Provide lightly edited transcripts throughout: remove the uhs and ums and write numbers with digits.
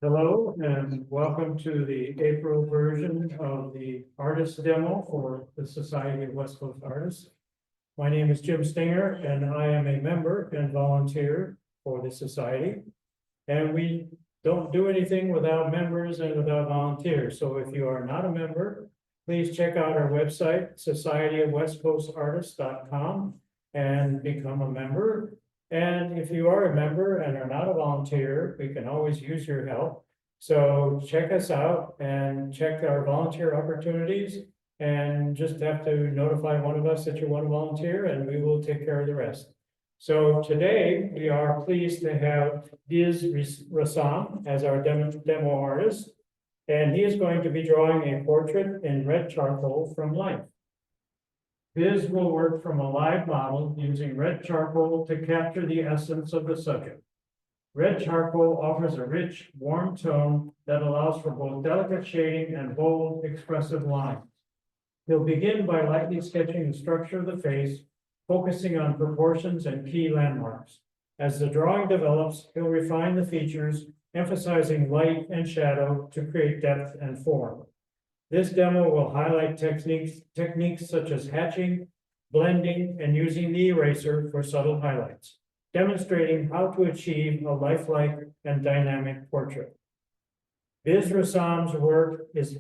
Hello and welcome to the April version of the artist demo for the Society of West Coast Artists. My name is Jim Stinger and I am a member and volunteer for the society. And we don't do anything without members and without volunteers. So if you are not a member, please check out our website, societyofwestcoastartists.com, and become a member. And if you are a member and are not a volunteer, we can always use your help. So check us out and check our volunteer opportunities, and just have to notify one of us that you want to volunteer and we will take care of the rest. So today we are pleased to have Rasam as our demo artist, and he is going to be drawing a portrait in red charcoal from life. Biz will work from a live model using red charcoal to capture the essence of the subject. Red charcoal offers a rich, warm tone that allows for both delicate shading and bold, expressive lines. He'll begin by lightly sketching the structure of the face, focusing on proportions and key landmarks. As the drawing develops, he'll refine the features, emphasizing light and shadow to create depth and form. This demo will highlight techniques such as hatching, blending, and using the eraser for subtle highlights, demonstrating how to achieve a lifelike and dynamic portrait. Biz Rasam's work is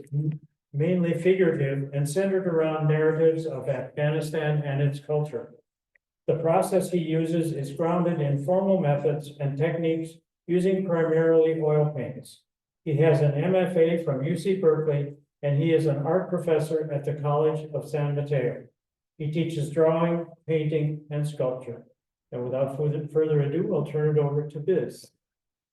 mainly figurative and centered around narratives of Afghanistan and its culture. The process he uses is grounded in formal methods and techniques using primarily oil paints. He has an MFA from UC Berkeley, and he is an art professor at the College of San Mateo. He teaches drawing, painting, and sculpture. And without further ado, I'll turn it over to Biz.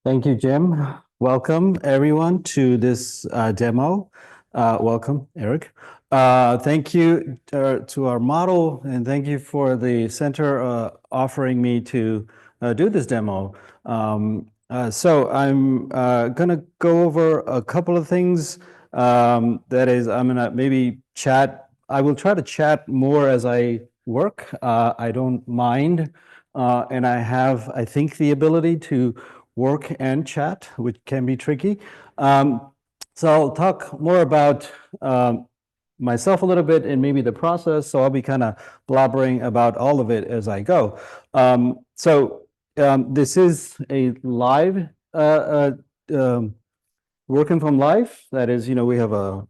Thank you, Jim. Welcome, everyone, to this demo. Welcome, Eric. Thank you to our model, and thank you for the center offering me to do this demo. So I'm going to go over a couple of things. That is, I'm going to maybe chat. I will try to chat more as I work. I don't mind. And I have, I think, the ability to work and chat, which can be tricky. So I'll talk more about myself a little bit and maybe the process. So I'll be kind of blabbering about all of it as I go. This is a live working from life. That is, we have a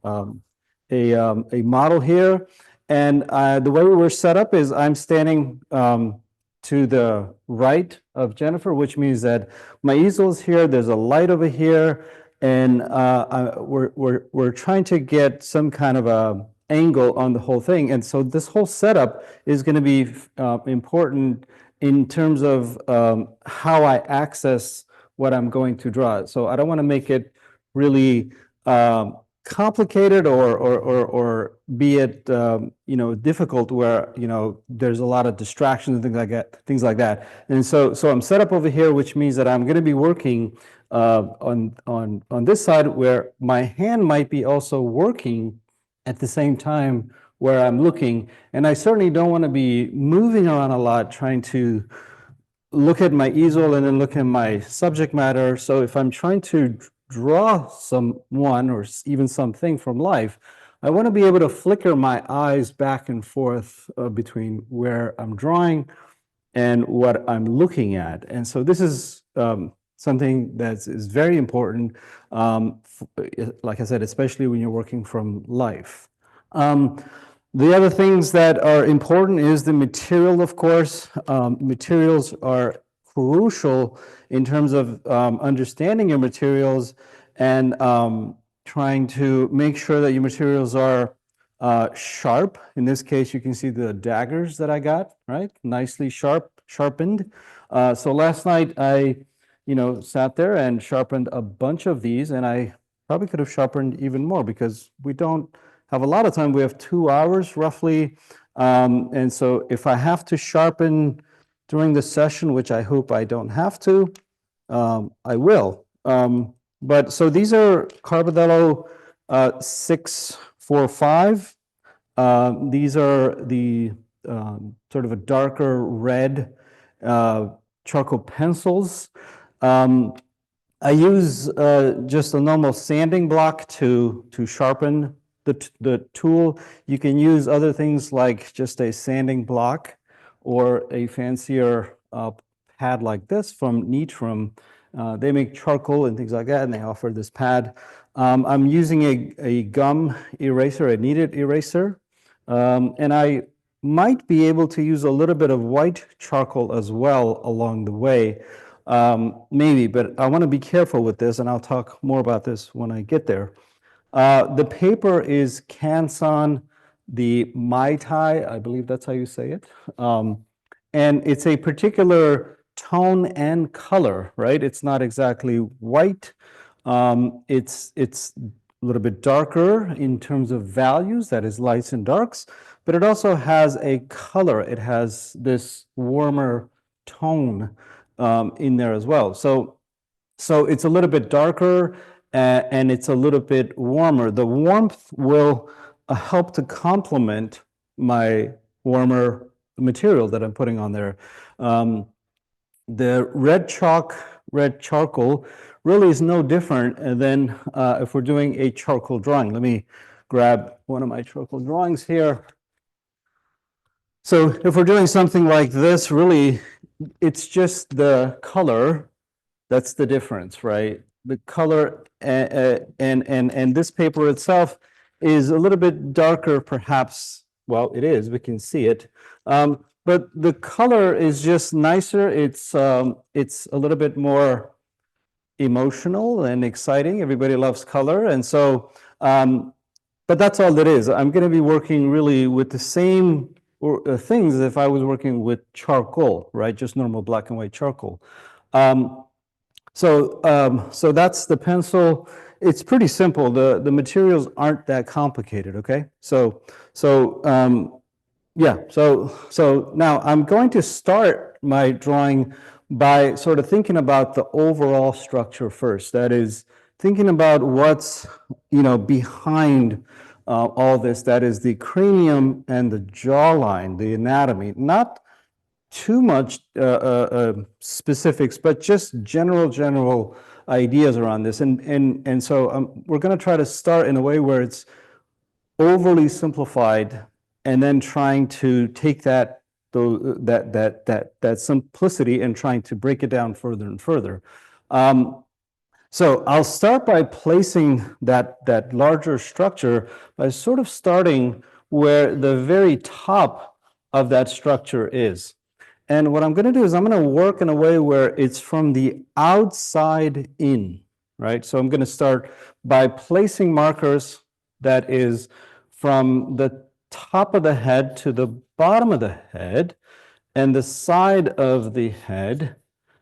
model here, and the way we were set up is I'm standing to the right of Jennifer, which means that my easel is here. There's a light over here, and we're trying to get some kind of a angle on the whole thing. And so this whole setup is going to be important in terms of how I access what I'm going to draw. So I don't want to make it really complicated or be it difficult where there's a lot of distractions and things like that. And so I'm set up over here, which means that I'm going to be working on this side where my hand might be also working at the same time where I'm looking. And I certainly don't want to be moving around a lot trying to look at my easel and then look at my subject matter. So if I'm trying to draw someone or even something from life, I want to be able to flicker my eyes back and forth between where I'm drawing and what I'm looking at. And so this is something that is very important, like I said, especially when you're working from life. The other things that are important is the material, of course. Materials are crucial in terms of understanding your materials and trying to make sure that your materials are sharp. In this case, you can see the daggers that I got, right? Nicely sharpened. So last night I, sat there and sharpened a bunch of these, and I probably could have sharpened even more because we don't have a lot of time. We have 2 hours roughly. And so if I have to sharpen during the session, which I hope I don't have to, I will. But so these are Carbonello 645. These are the sort of a darker red charcoal pencils. I use just a normal sanding block to sharpen the tool. You can use other things like just a sanding block or a fancier pad like this from Neatrum. They make charcoal and things like that, and they offer this pad. I'm using a gum eraser, a kneaded eraser, and I might be able to use a little bit of white charcoal as well along the way. Maybe, but I want to be careful with this, and I'll talk more about this when I get there. The paper is Canson, the Mai Tai, I believe that's how you say it. And it's a particular tone and color, right? It's not exactly white. It's a little bit darker in terms of values, that is lights and darks, but it also has a color. It has this warmer tone in there as well. So it's a little bit darker and it's a little bit warmer. The warmth will help to complement my warmer material that I'm putting on there. The red charcoal really is no different than if we're doing a charcoal drawing. Let me grab one of my charcoal drawings here. So if we're doing something like this, really, it's just the color that's the difference, right? The color and this paper itself is a little bit darker, perhaps. Well, it is. We can see it, but the color is just nicer. It's a little bit more emotional and exciting. Everybody loves color, and so. But that's all it is. I'm going to be working really with the same things as if I was working with charcoal, right? Just normal black and white charcoal. So that's the pencil. It's pretty simple. The materials aren't that complicated, okay? Yeah, so now I'm going to start my drawing by sort of thinking about the overall structure first. That is, thinking about what's, behind all this. That is the cranium and the jawline, the anatomy. Not too much specifics, but just general ideas around this. And so we're going to try to start in a way where it's overly simplified, and then trying to take that simplicity and trying to break it down further and further. So I'll start by placing that larger structure by sort of starting where the very top of that structure is. And what I'm going to do is I'm going to work in a way where it's from the outside in, right? So I'm going to start by placing markers that is from the top of the head to the bottom of the head and the side of the head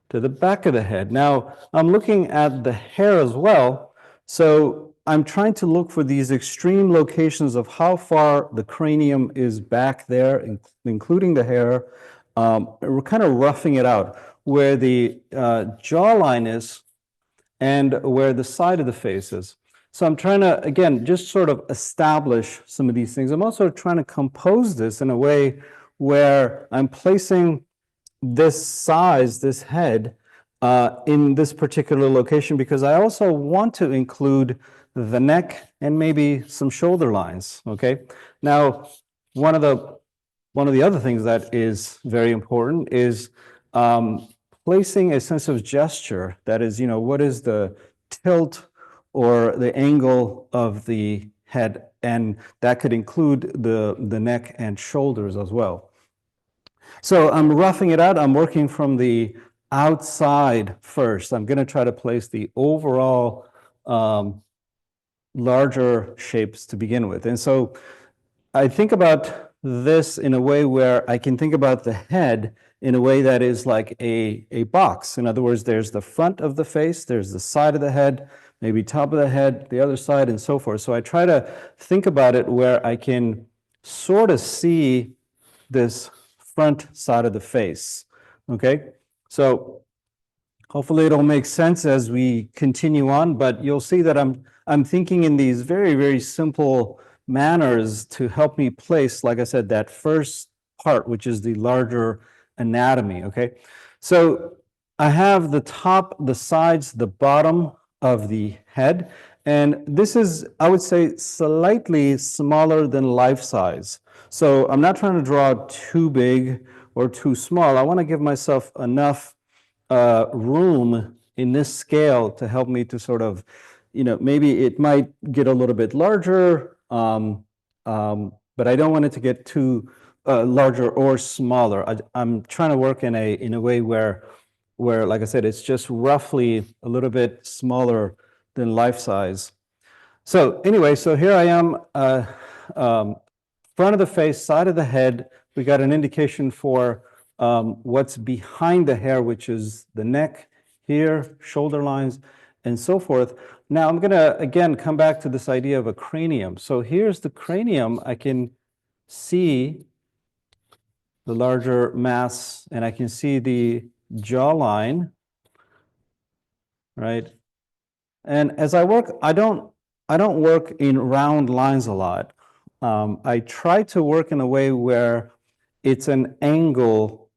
to the back of the head. Now, I'm looking at the hair as well. So I'm trying to look for these extreme locations of how far the cranium is back there, including the hair. We're kind of roughing it out where the jawline is and where the side of the face is. So I'm trying to, again, just sort of establish some of these things. I'm also trying to compose this in a way where I'm placing this size, this head, in this particular location, because I also want to include the neck and maybe some shoulder lines, okay? Now, one of the other things that is very important is placing a sense of gesture. That is, what is the tilt or the angle of the head, and that could include the neck and shoulders as well. So I'm roughing it out. I'm working from the outside first. I'm going to try to place the overall larger shapes to begin with. And so I think about this in a way where I can think about the head in a way that is like a box. In other words, there's the front of the face, there's the side of the head, maybe top of the head, the other side, and so forth. So I try to think about it where I can sort of see this front side of the face, okay? So hopefully it'll make sense as we continue on, but you'll see that I'm thinking in these very, very simple manners to help me place, like I said, that first part, which is the larger anatomy, okay? So I have the top, the sides, the bottom of the head. And this is, I would say, slightly smaller than life size. So I'm not trying to draw too big or too small. I want to give myself enough room in this scale to help me to sort of, maybe it might get a little bit larger, but I don't want it to get too larger or smaller. I'm trying to work in a way where, like I said, it's just roughly a little bit smaller than life size. So anyway, so here I am, um, front of the face, side of the head. We got an indication for what's behind the hair, which is the neck here, shoulder lines, and so forth. Now I'm going to, again, come back to this idea of a cranium. So here's the cranium. I can see the larger mass, and I can see the jawline, right? And as I work, I don't work in round lines a lot. I try to work in a way where it's an angle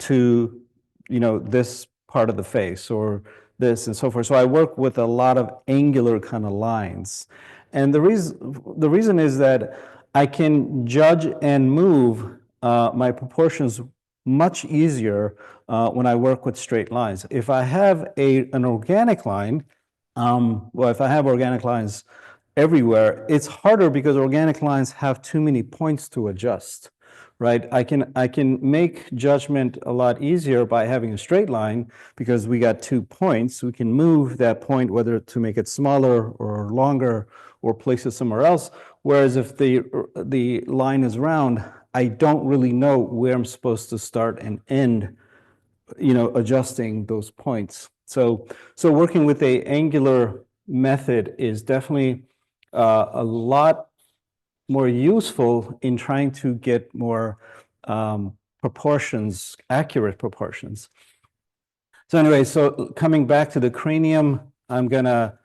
to, this part of the face or this and so forth. So I work with a lot of angular kind of lines. And the reason is that I can judge and move my proportions much easier when I work with straight lines. If I have an organic line, if I have organic lines everywhere, it's harder because organic lines have too many points to adjust, right? I can make judgment a lot easier by having a straight line because we got 2 points. We can move that point, whether to make it smaller or longer or place it somewhere else. Whereas if the line is round, I don't really know where I'm supposed to start and end, adjusting those points. So working with a angular method is definitely a lot more useful in trying to get more proportions, accurate proportions. So anyway, so coming back to the cranium, I'm gonna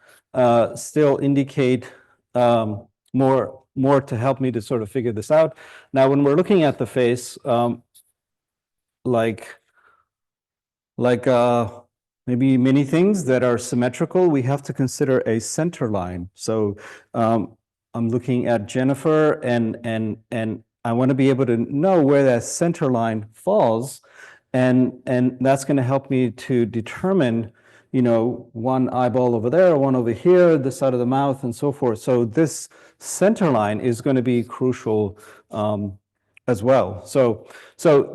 still indicate more to help me to sort of figure this out. Now, when we're looking at the face, like maybe many things that are symmetrical, we have to consider a center line. So I'm looking at Jennifer, and I want to be able to know where that center line falls, and that's going to help me to determine, one eyeball over there, one over here, this side of the mouth, and so forth. So this center line is going to be crucial as well. So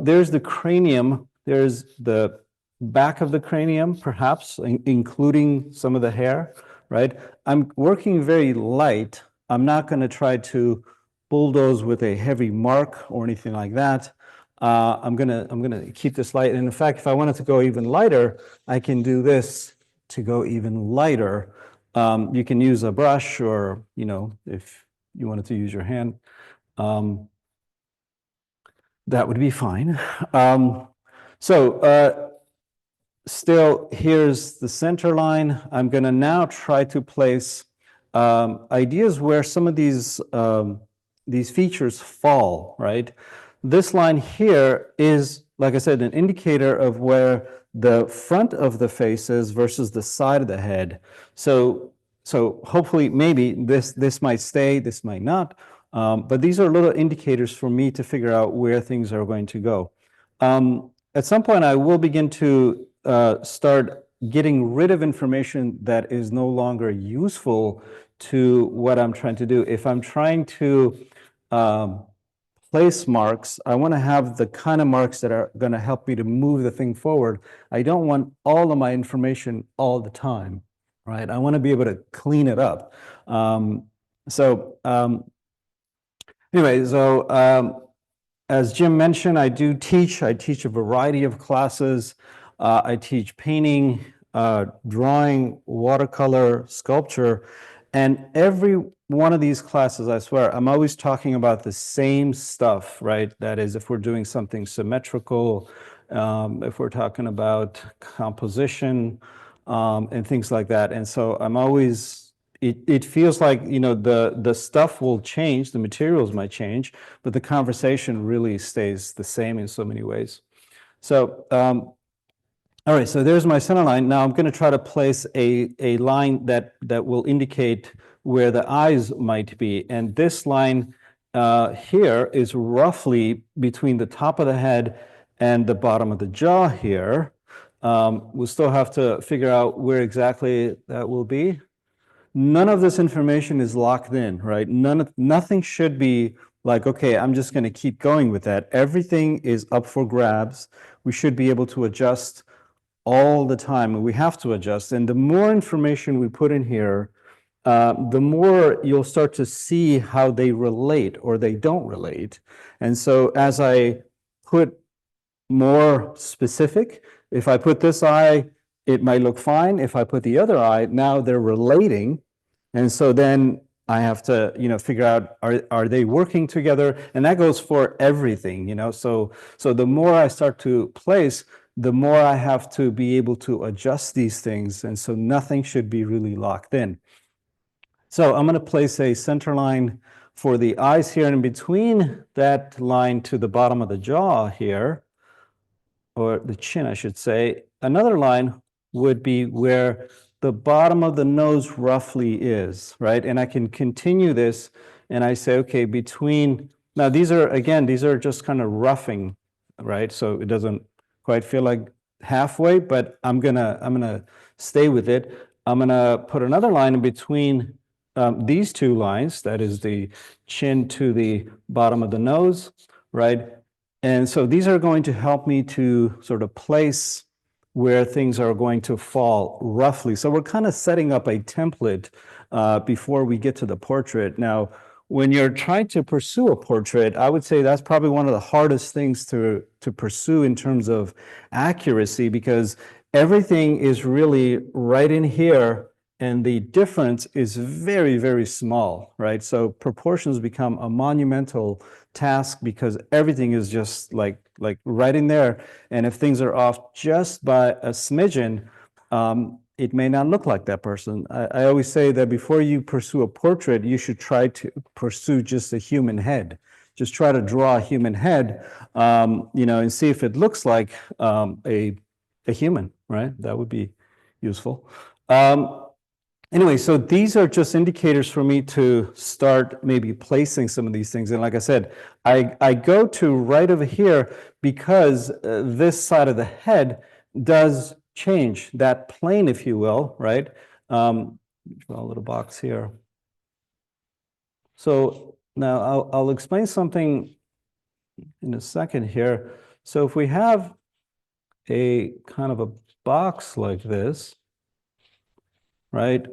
there's the cranium. There's the back of the cranium, perhaps, including some of the hair, right? I'm working very light. I'm not going to try to bulldoze with a heavy mark or anything like that. I'm gonna keep this light. And in fact, if I wanted to go even lighter, I can do this to go even lighter. You can use a brush, or if you wanted to use your hand, that would be fine. Still, here's the center line. I'm going to now try to place ideas where some of these features fall, right? This line here is, like I said, an indicator of where the front of the face is versus the side of the head. So hopefully, maybe this might stay, this might not, but these are little indicators for me to figure out where things are going to go. At some point, I will begin to start getting rid of information that is no longer useful to what I'm trying to do. If I'm trying to place marks, I want to have the kind of marks that are going to help me to move the thing forward. I don't want all of my information all the time, right? I want to be able to clean it up. Anyway, as Jim mentioned, I teach a variety of classes. I teach painting, drawing, watercolor, sculpture, and every one of these classes, I swear, I'm always talking about the same stuff, right? That is, if we're doing something symmetrical, if we're talking about composition, and things like that. And so I'm always, it feels like, the stuff will change, the materials might change, but the conversation really stays the same in so many ways. So All right, so there's my center line. Now I'm going to try to place a line that will indicate where the eyes might be. And this line here is roughly between the top of the head and the bottom of the jaw here. We'll still have to figure out where exactly that will be. None of this information is locked in, right? Nothing should be like, okay, I'm just going to keep going with that. Everything is up for grabs. We should be able to adjust all the time, and we have to adjust. And the more information we put in here, the more you'll start to see how they relate or they don't relate. And so as I put more specific, if I put this eye, it might look fine. If I put the other eye, now they're relating. And so then I have to, figure out, are they working together? And that goes for everything, so the more I start to place, the more I have to be able to adjust these things. And so nothing should be really locked in. So I'm going to place a center line for the eyes here, and in between that line to the bottom of the jaw here, or the chin, I should say, another line would be where the bottom of the nose roughly is, right? And I can continue this, and I say, okay, now these are just kind of roughing, right? So it doesn't quite feel like halfway, but I'm gonna stay with it. I'm gonna put another line in between these two lines, that is the chin to the bottom of the nose, right? And so these are going to help me to sort of place where things are going to fall roughly. So we're kind of setting up a template before we get to the portrait. Now, when you're trying to pursue a portrait, I would say that's probably one of the hardest things to pursue in terms of accuracy, because everything is really right in here, and the difference is very, very small, right? So proportions become a monumental task because everything is just like right in there. And if things are off just by a smidgen, it may not look like that person. I always say that before you pursue a portrait, you should try to pursue just a human head. Just try to draw a human head, and see if it looks like a human, right? That would be useful. Anyway, so these are just indicators for me to start maybe placing some of these things. And like I said, I go to right over here because this side of the head does change that plane, if you will, right? Draw a little box here. So now I'll explain something in a second here. So if we have a kind of a box like this, right?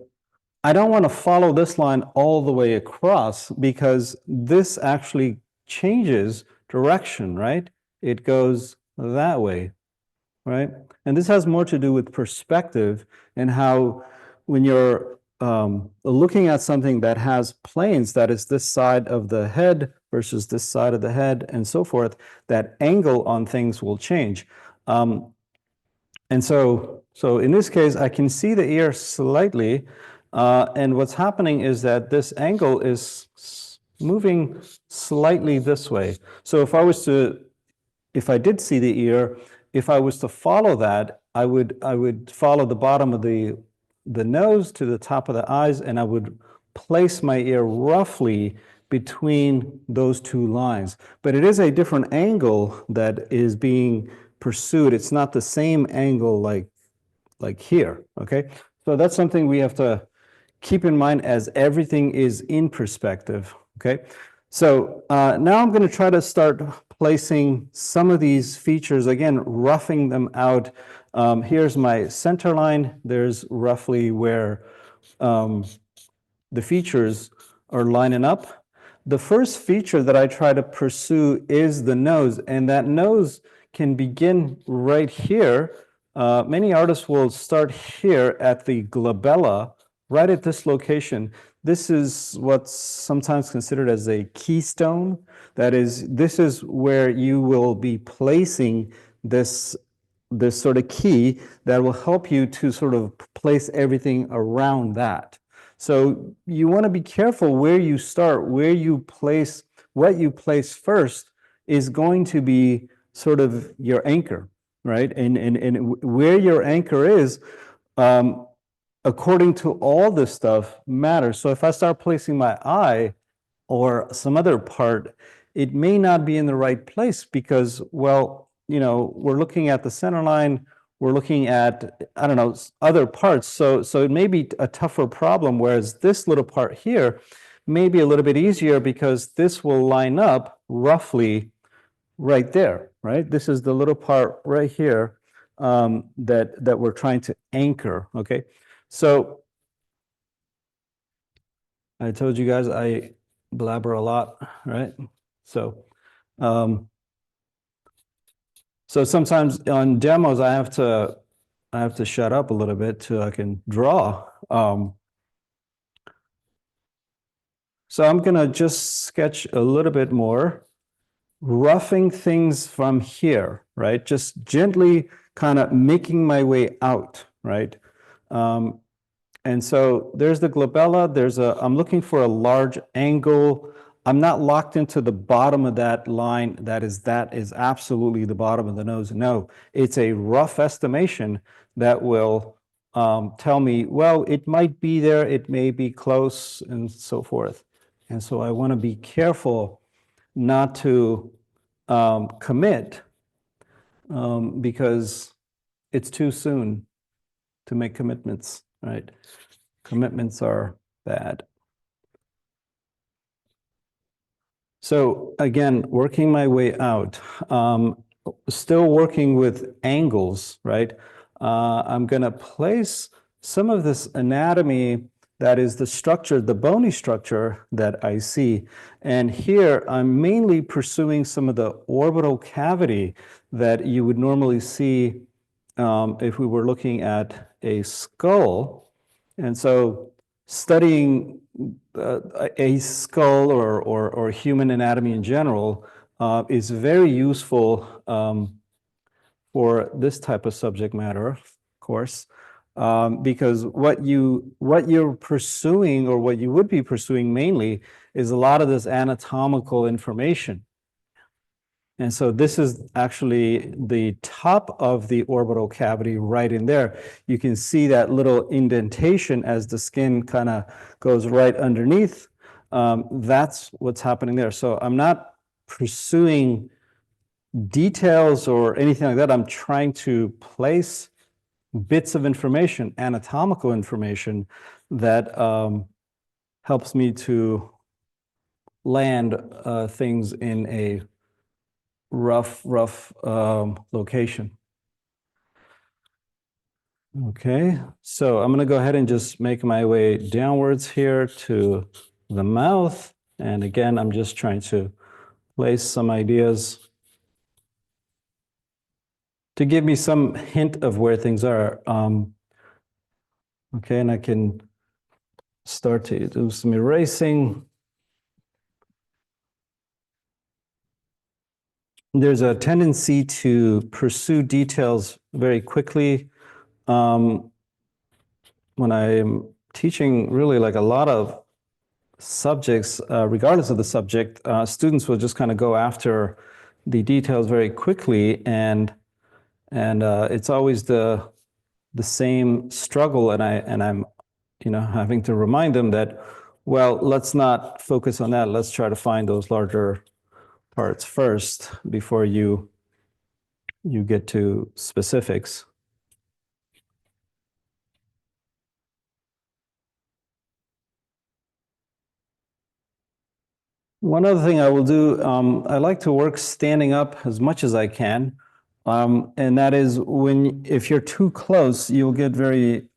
I don't want to follow this line all the way across because this actually changes direction, right? It goes that way, right? And this has more to do with perspective and how when you're looking at something that has planes, that is this side of the head versus this side of the head and so forth, that angle on things will change. And so in this case, I can see the ear slightly, and what's happening is that this angle is moving slightly this way. So if I did see the ear, if I was to follow that, I would follow the bottom of the nose to the top of the eyes, and I would place my ear roughly between those two lines. But it is a different angle that is being pursued. It's not the same angle like here, okay? So that's something we have to keep in mind as everything is in perspective, okay? So now I'm going to try to start placing some of these features, again, roughing them out. Here's my center line. There's roughly where the features are lining up. The first feature that I try to pursue is the nose, and that nose can begin right here. Many artists will start here at the glabella, right at this location. This is what's sometimes considered as a keystone. That is, this is where you will be placing this sort of key that will help you to sort of place everything around that. So you want to be careful where you start, where you place, what you place first is going to be sort of your anchor, right? And where your anchor is, um, according to all this stuff matters. So if I start placing my eye or some other part, it may not be in the right place because, well, we're looking at the center line, we're looking at, I don't know, other parts. So it may be a tougher problem, whereas this little part here may be a little bit easier because this will line up roughly right there, right? This is the little part right here that we're trying to anchor, okay? So I told you guys I blabber a lot, right? So, um, so sometimes on demos I have to shut up a little bit so I can draw. So I'm gonna just sketch a little bit more, roughing things from here, right? Just gently kind of making my way out, right? Um, And so there's the glabella, I'm looking for a large angle. I'm not locked into the bottom of that line. That is absolutely the bottom of the nose. No, it's a rough estimation that will tell me, well, it might be there, it may be close, and so forth. And so I want to be careful not to commit because it's too soon to make commitments, right? Commitments are bad. So again, working my way out, still working with angles, right? I'm going to place some of this anatomy that is the structure, the bony structure that I see. And here I'm mainly pursuing some of the orbital cavity that you would normally see if we were looking at a skull. And so studying a skull or human anatomy in general is very useful for this type of subject matter, of course, because what you're pursuing or what you would be pursuing mainly is a lot of this anatomical information. And so this is actually the top of the orbital cavity right in there. You can see that little indentation as the skin kind of goes right underneath. That's what's happening there. So I'm not pursuing details or anything like that. I'm trying to place bits of information, anatomical information, that helps me to land things in a rough location. Okay, so I'm going to go ahead and just make my way downwards here to the mouth. And again, I'm just trying to place some ideas to give me some hint of where things are. Okay, and I can start to do some erasing. There's a tendency to pursue details very quickly. When I'm teaching really like a lot of subjects, regardless of the subject, students will just kind of go after the details very quickly, and it's always the same struggle, and I'm having to remind them that, well, let's not focus on that. Let's try to find those larger parts first before you get to specifics. One other thing I will do, I like to work standing up as much as I can. And that is if you're too close, you'll get very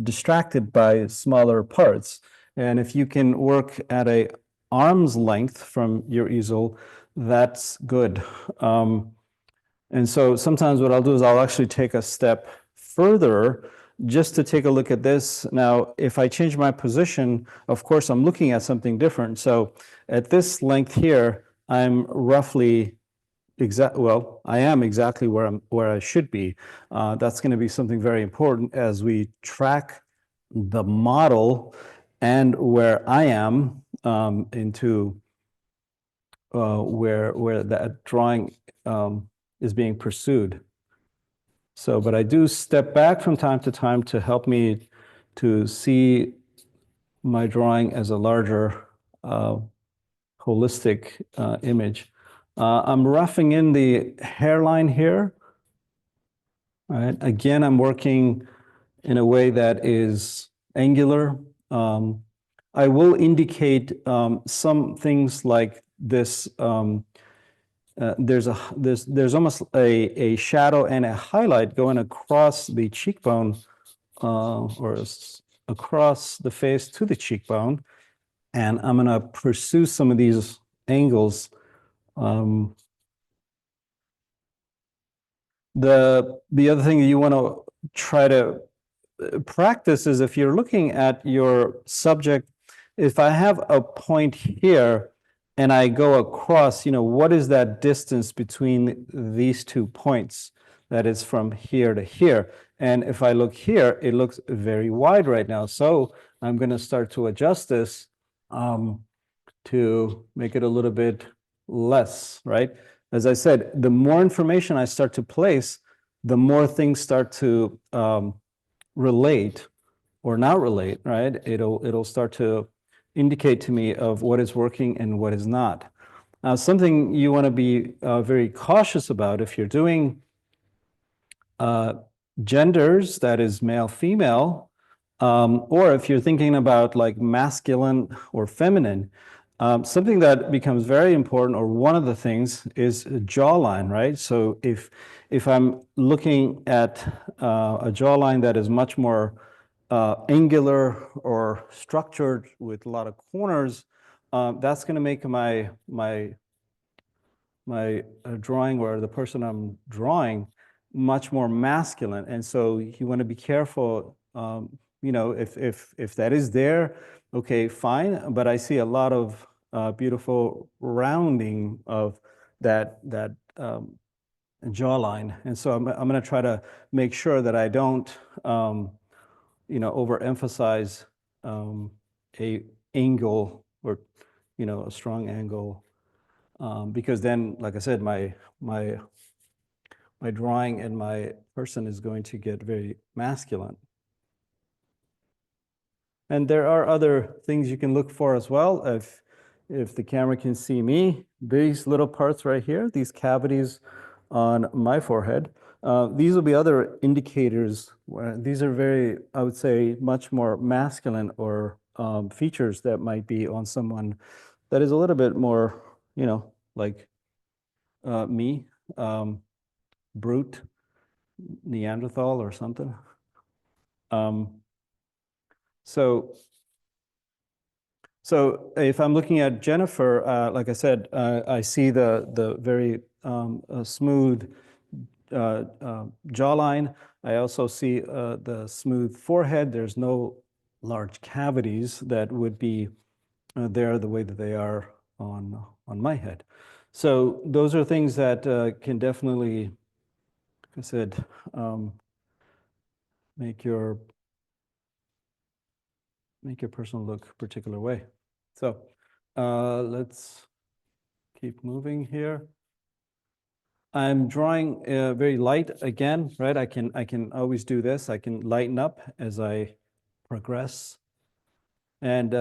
distracted by smaller parts. And if you can work at a arm's length from your easel, that's good. And so sometimes what I'll do is I'll actually take a step further just to take a look at this. Now, if I change my position, of course, I'm looking at something different. So at this length here, I'm roughly I am exactly where I should be. That's going to be something very important as we track the model and where I am into where that drawing is being pursued. So, but I do step back from time to time to help me to see my drawing as a larger holistic image. I'm roughing in the hairline here. All right. Again, I'm working in a way that is angular. I will indicate some things like this. There's almost a shadow and a highlight going across the cheekbone across the face to the cheekbone. And I'm going to pursue some of these angles. The other thing you want to try to practice is if you're looking at your subject, if I have a point here and I go across, what is that distance between these 2 points? That is from here to here. And if I look here, it looks very wide right now. So I'm going to start to adjust this to make it a little bit less, right? As I said, the more information I start to place, the more things start to relate or not relate, right? It'll start to indicate to me of what is working and what is not. Now, something you want to be very cautious about if you're doing genders, that is male, female, or if you're thinking about like masculine or feminine, something that becomes very important, or one of the things, is jawline, right? So if I'm looking at a jawline that is much more angular or structured with a lot of corners, that's going to make my drawing, or the person I'm drawing, much more masculine. And so you want to be careful, if that is there, okay, fine. But I see a lot of beautiful rounding of that jawline. And so I'm going to try to make sure that I don't, overemphasize a angle, or, a strong angle. Because then, like I said, my drawing and my person is going to get very masculine. And there are other things you can look for as well. If the camera can see me, these little parts right here, these cavities on my forehead, these will be other indicators. These are very, I would say, much more masculine, or features that might be on someone that is a little bit more, like me, brute, Neanderthal or something. So if I'm looking at Jennifer, like I said, I see the very smooth jawline. I also see the smooth forehead. There's no large cavities that would be there the way that they are on my head. So those are things that can definitely, like I said, make your person look a particular way. So let's keep moving here. I'm drawing very light again, right? I can always do this. I can lighten up as I progress. And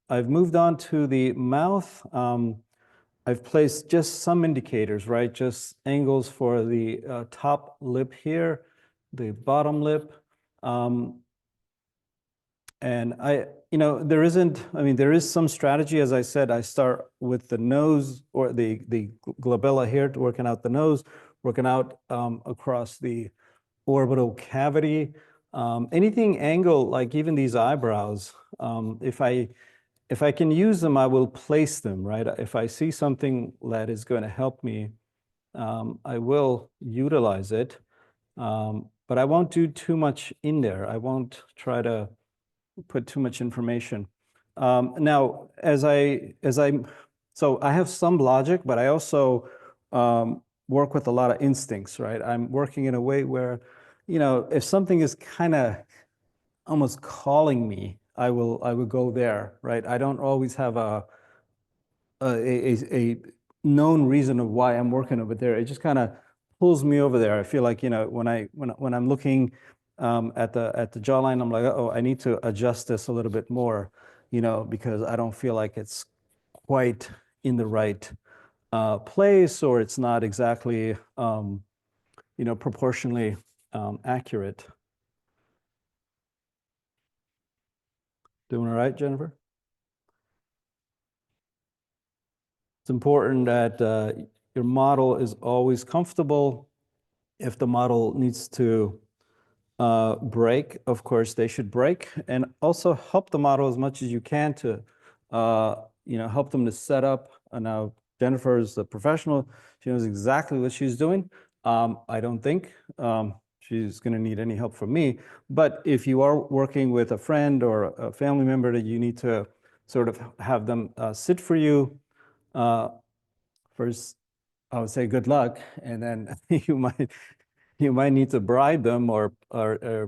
I've moved on to the mouth. I've placed just some indicators, right? Just angles for the top lip here, the bottom lip. And there is some strategy. As I said, I start with the nose, or the glabella here, working out the nose, working out across the orbital cavity. Anything angle, like even these eyebrows, if I can use them, I will place them, right? If I see something that is going to help me, I will utilize it. But I won't do too much in there. I won't try to put too much information. Now, so I have some logic, but I also work with a lot of instincts, right? I'm working in a way where, if something is kind of almost calling me, I will go there, right? I don't always have a known reason of why I'm working over there. It just kind of pulls me over there. I feel like, when I'm looking at the jawline, I'm like, oh, I need to adjust this a little bit more, because I don't feel like it's quite in the right place, or it's not exactly proportionally accurate. Doing all right, Jennifer? It's important that your model is always comfortable. If the model needs to break, of course, they should break, and also help the model as much as you can to, help them to set up. Now, Jennifer is a professional. She knows exactly what she's doing. I don't think she's going to need any help from me. But if you are working with a friend or a family member that you need to sort of have them sit for you, first, I would say good luck, and then you might need to bribe them or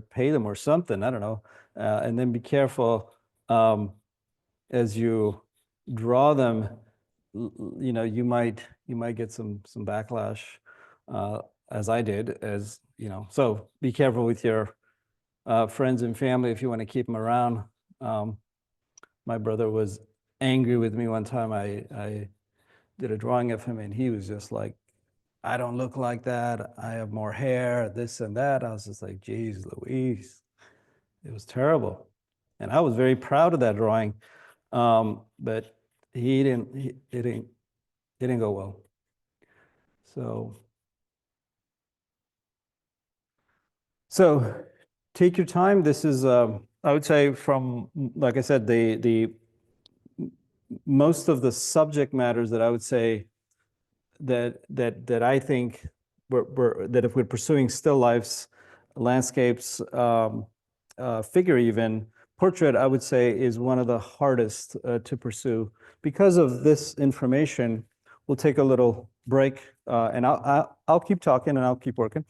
pay them or something. I don't know, and then be careful as you draw them. You might get some backlash, as I did, as you know. So be careful with your friends and family if you want to keep them around. My brother was angry with me one time. I did a drawing of him, and he was just like, I don't look like that. I have more hair, this and that. I was just like, geez, Louise, it was terrible. And I was very proud of that drawing. But it didn't go well. So take your time. This is, I would say, from, like I said, the most of the subject matters that I would say that I think that if we're pursuing still lifes, landscapes, figure even, portrait, I would say, is one of the hardest to pursue. Because of this information, we'll take a little break, and I'll keep talking and I'll keep working.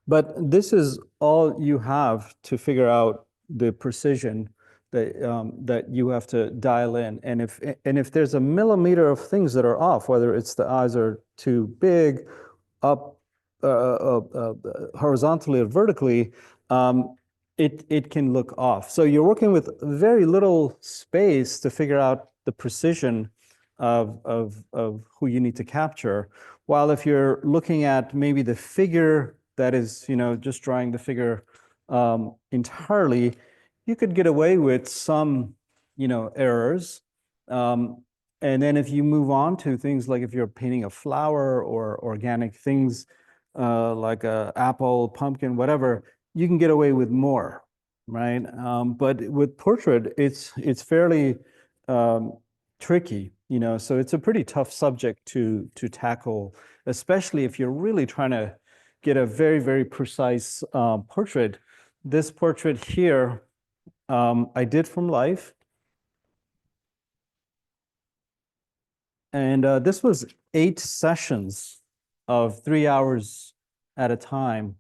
But this is all you have to figure out the precision that you have to dial in. And if there's a millimeter of things that are off, whether it's the eyes are too big, up horizontally or vertically, it can look off. So you're working with very little space to figure out the precision of who you need to capture. While if you're looking at maybe the figure that is, just drawing the figure entirely, you could get away with some, errors. And then if you move on to things like if you're painting a flower or organic things, like a apple, pumpkin, whatever, you can get away with more, right? But with portrait, it's fairly tricky, so it's a pretty tough subject to tackle, especially if you're really trying to get a very, very precise portrait. This portrait here, I did from life. And this was 8 sessions of 3 hours at a time.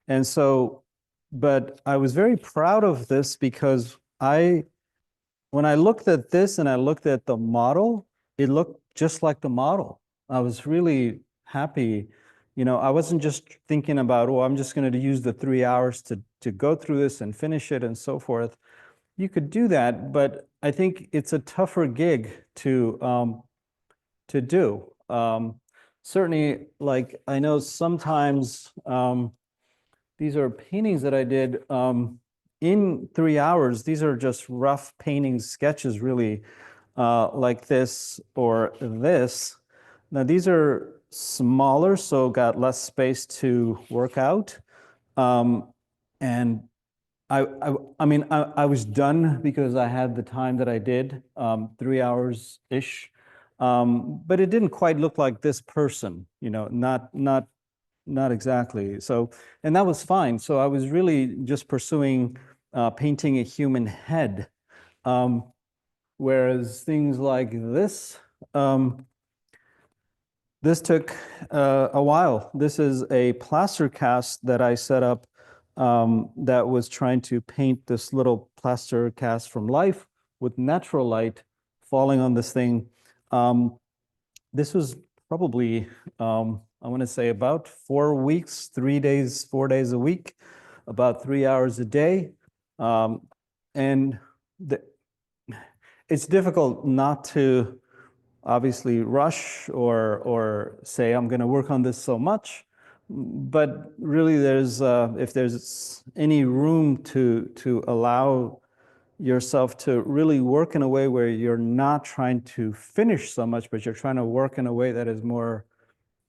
And so, but I was very proud of this because when I looked at this and I looked at the model, it looked just like the model. I was really happy. I wasn't just thinking about, oh, I'm just going to use the 3 hours to go through this and finish it and so forth. You could do that, but I think it's a tougher gig to do. Certainly, like I know sometimes these are paintings that I did in 3 hours. These are just rough painting sketches, really, like this or this. Now these are smaller, so got less space to work out. And I mean, I was done because I had the time that I did, 3 hours-ish. But it didn't quite look like this person, not exactly. So, and that was fine. So I was really just pursuing painting a human head. Whereas things like this took a while. This is a plaster cast that I set up that was trying to paint this little plaster cast from life with natural light falling on this thing. This was probably I want to say about 4 weeks, 3 days, 4 days a week, about 3 hours a day. And the, it's difficult not to obviously rush or say, I'm going to work on this so much. But really, if there's any room to allow yourself to really work in a way where you're not trying to finish so much, but you're trying to work in a way that is more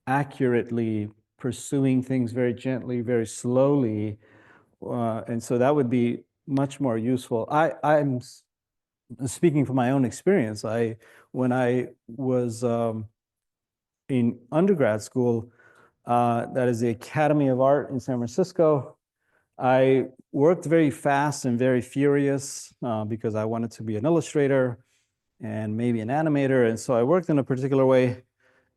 accurately pursuing things very gently, very slowly. And so that would be much more useful. I'm speaking from my own experience. When I was in undergrad school, that is the Academy of Art in San Francisco, I worked very fast and very furious because I wanted to be an illustrator and maybe an animator. And so I worked in a particular way.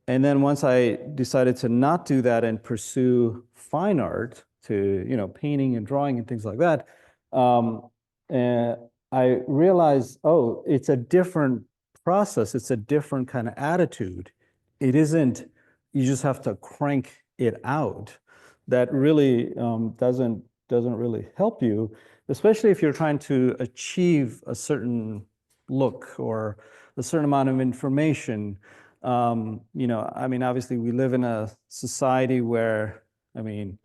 And then once I decided to not do that and pursue fine art to, painting and drawing and things like that, and I realized, oh, it's a different process. It's a different kind of attitude. It isn't, you just have to crank it out. That really doesn't really help you, especially if you're trying to achieve a certain look or a certain amount of information. I mean, obviously we live in a society where, I mean,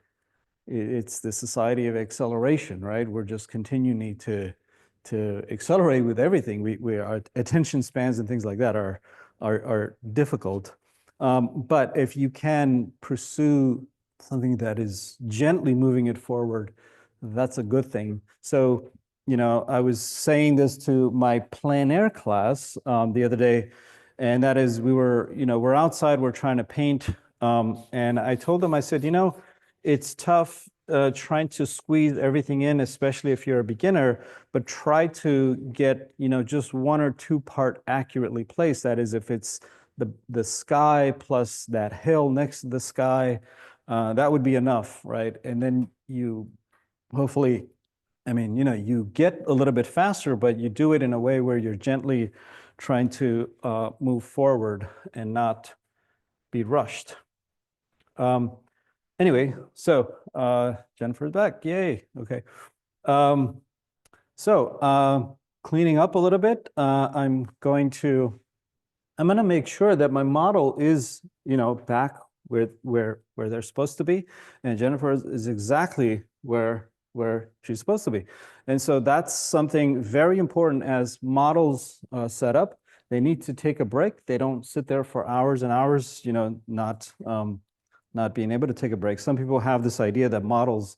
it's the society of acceleration, right? We're just continuing to accelerate with everything. Our attention spans and things like that are difficult. But if you can pursue something that is gently moving it forward, that's a good thing. So, I was saying this to my plein air class the other day, and that is we're outside, we're trying to paint, and I told them, I said, it's tough trying to squeeze everything in, especially if you're a beginner, but try to get, just 1 or 2 part accurately placed. That is, if it's the sky plus that hill next to the sky, that would be enough, right? And then you hopefully, I mean, you get a little bit faster, but you do it in a way where you're gently trying to move forward and not be rushed. Anyway, so Jennifer's back. Yay. Okay. Cleaning up a little bit, I'm going to make sure that my model is, back where they're supposed to be, and Jennifer is exactly where she's supposed to be. And so that's something very important as models set up. They need to take a break. They don't sit there for hours and hours, not being able to take a break. Some people have this idea that models,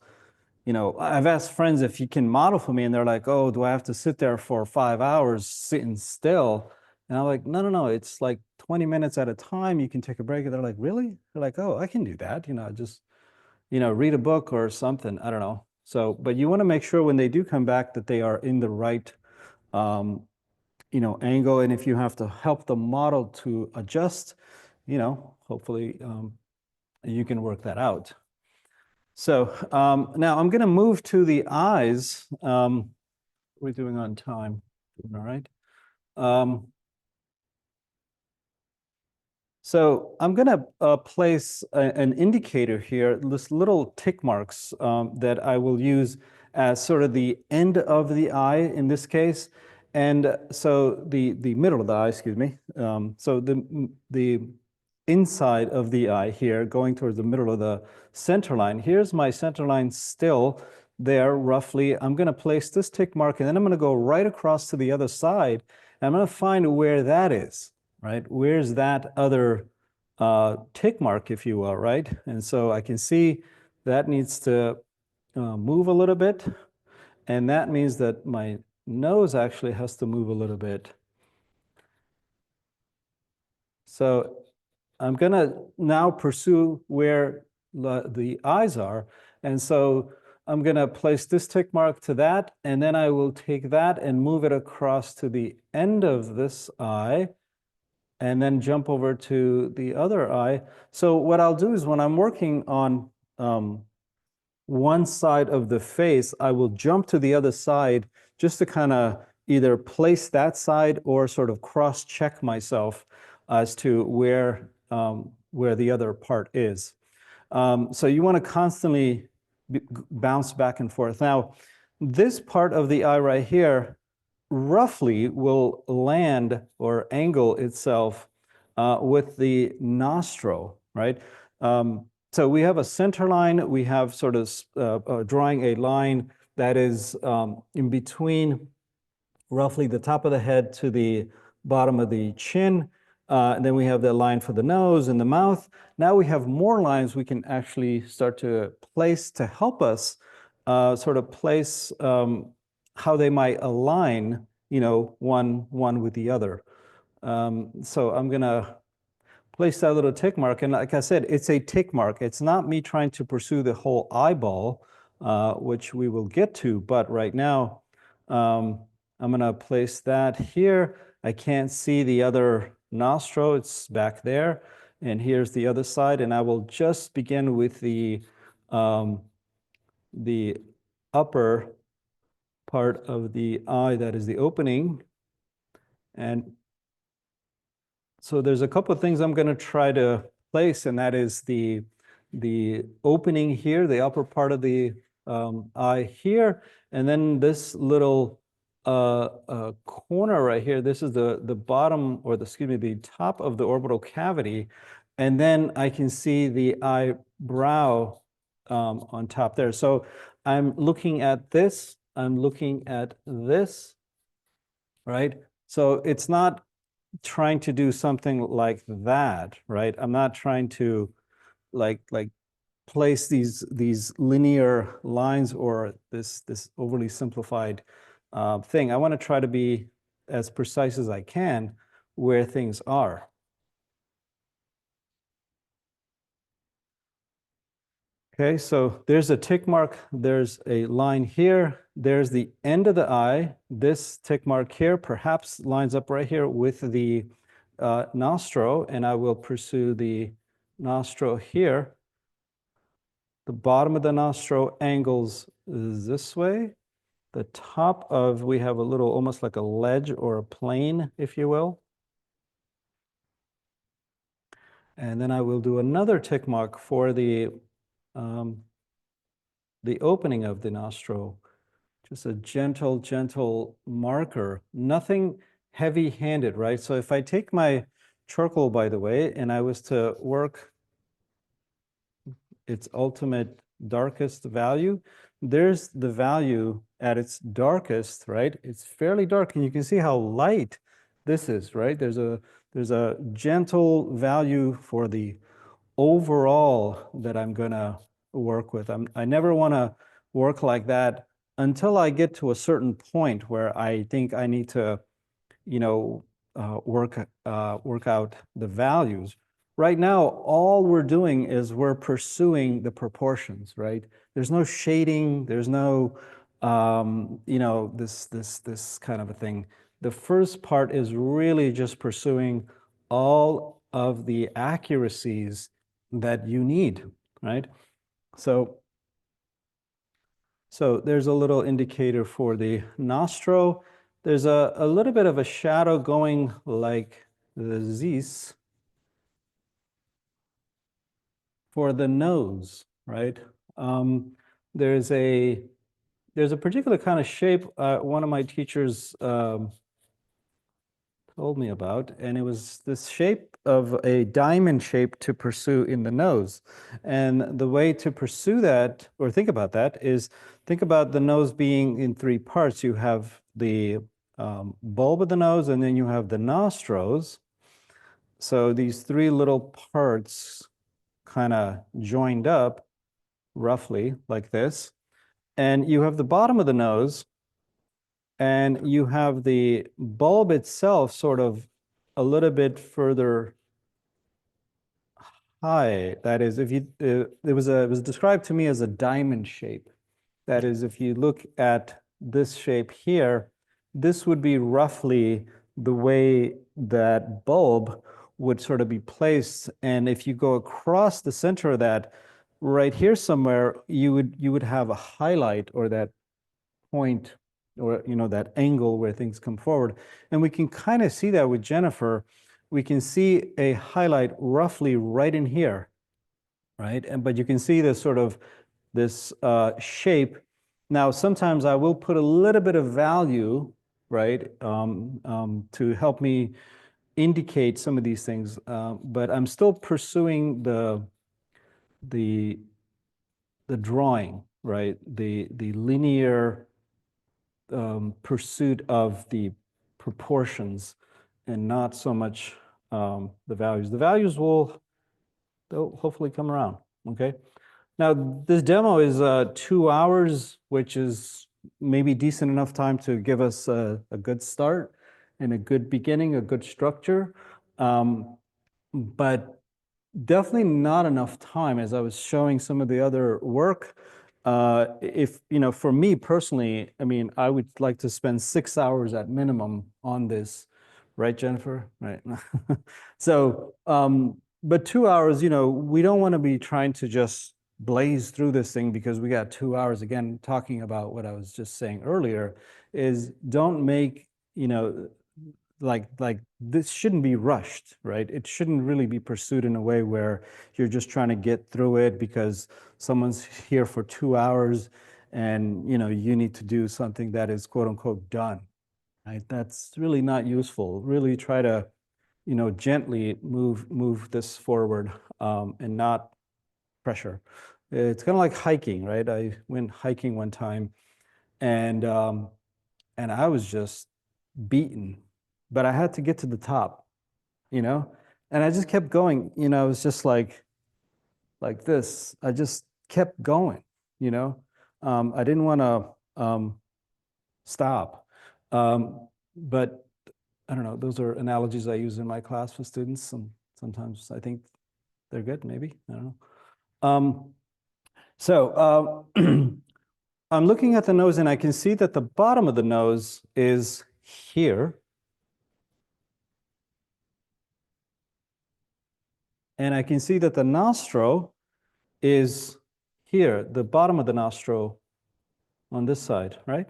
I've asked friends if you can model for me, and they're like, oh, do I have to sit there for 5 hours sitting still? And I'm like, no, it's like 20 minutes at a time. You can take a break. And they're like, really? They're like, oh, I can do that. Just, read a book or something. I don't know. So, but you want to make sure when they do come back that they are in the right, angle. And if you have to help the model to adjust, hopefully you can work that out. So now I'm going to move to the eyes. We're doing on time. Doing all right. So I'm going to place an indicator here, this little tick marks that I will use as sort of the end of the eye in this case. And so the middle of the eye, excuse me. So the inside of the eye here, going towards the middle of the center line. Here's my center line still there roughly. I'm going to place this tick mark, and then I'm going to go right across to the other side. And I'm going to find where that is, right? Where's that other tick mark, if you will, right? And so I can see that needs to move a little bit. And that means that my nose actually has to move a little bit. So I'm going to now pursue where the eyes are. And so I'm going to place this tick mark to that, and then I will take that and move it across to the end of this eye, and then jump over to the other eye. So what I'll do is when I'm working on one side of the face, I will jump to the other side just to kind of either place that side or sort of cross-check myself as to where where the other part is. So you want to constantly bounce back and forth. Now, this part of the eye right here roughly will land or angle itself with the nostril, right? So we have a center line. We have sort of drawing a line that is in between roughly the top of the head to the bottom of the chin. And then we have the line for the nose and the mouth. Now we have more lines we can actually start to place to help us sort of place how they might align, one with the other. So I'm gonna place that little tick mark. And like I said, it's a tick mark. It's not me trying to pursue the whole eyeball, which we will get to. But right now, I'm going to place that here. I can't see the other nostril. It's back there. And here's the other side. And I will just begin with the upper part of the eye, that is the opening. And so there's a couple of things I'm going to try to place, and that is the opening here, the upper part of the eye here, and then this little corner right here. This is the bottom, or the top of the orbital cavity, and then I can see the eyebrow on top there. So I'm looking at this. I'm looking at this, right? So it's not trying to do something like that, right? I'm not trying to like place these linear lines or this overly simplified thing. I want to try to be as precise as I can where things are. Okay, so there's a tick mark, there's a line here, there's the end of the eye. This tick mark here perhaps lines up right here with the nostril, and I will pursue the nostril here. The bottom of the nostril angles this way. The top of, we have a little, almost like a ledge or a plane, if you will. And then I will do another tick mark for the opening of the nostril. Just a gentle marker, nothing heavy-handed, right? So if I take my charcoal, by the way, and I was to work its ultimate darkest value, there's the value at its darkest, right? It's fairly dark, and you can see how light this is, right? There's a gentle value for the overall that I'm gonna work with. I never wanna work like that until I get to a certain point where I think I need to, work out the values. Right now, all we're doing is we're pursuing the proportions, right? There's no shading, there's no, this kind of a thing. The first part is really just pursuing all of the accuracies that you need, right? So there's a little indicator for the nostril. There's a little bit of a shadow going like this for the nose, right? There's a particular kind of shape one of my teachers told me about, and it was this shape of a diamond shape to pursue in the nose. And the way to pursue that, or think about that, is think about the nose being in three parts. You have the bulb of the nose, and then you have the nostrils. So these three little parts kind of joined up roughly like this. And you have the bottom of the nose, and you have the bulb itself sort of a little bit further high. That is, if you, it was described to me as a diamond shape. That is, if you look at this shape here, this would be roughly the way that bulb would sort of be placed. And if you go across the center of that, right here somewhere, you would have a highlight, or that point, or that angle where things come forward. And we can kind of see that with Jennifer. we can see a highlight roughly right in here, right? And but you can see this sort of this shape. Now, sometimes I will put a little bit of value, right, to help me indicate some of these things, but I'm still pursuing the the drawing, right? The linear pursuit of the proportions and not so much the values. The values they'll hopefully come around, okay? Now, this demo is 2 hours, which is maybe decent enough time to give us a good start and a good beginning, a good structure. But definitely not enough time, as I was showing some of the other work. If, you know, for me personally, I mean, I would like to spend 6 hours at minimum on this, right, Jennifer? Right. So, but 2 hours, you know, we don't want to be trying to just blaze through this thing because we got 2 hours. Again, talking about what I was just saying earlier, is don't make, you know, like this shouldn't be rushed, right? It shouldn't really be pursued in a way where you're just trying to get through it because someone's here for 2 hours and, you know, you need to do something that is quote unquote done, right? That's really not useful. Really try to, you know, gently move this forward, and not pressure. It's kind of like hiking, right? I went hiking one time and I was just beaten, but I had to get to the top, you know? And I just kept going, you know, it was just like this. I just kept going, you know? I didn't want to stop. But I don't know, those are analogies I use in my class with students, and sometimes I think they're good, maybe. I don't know. So I'm looking at the nose and I can see that the bottom of the nose is here. And I can see that the nostril is here, the bottom of the nostril on this side, right?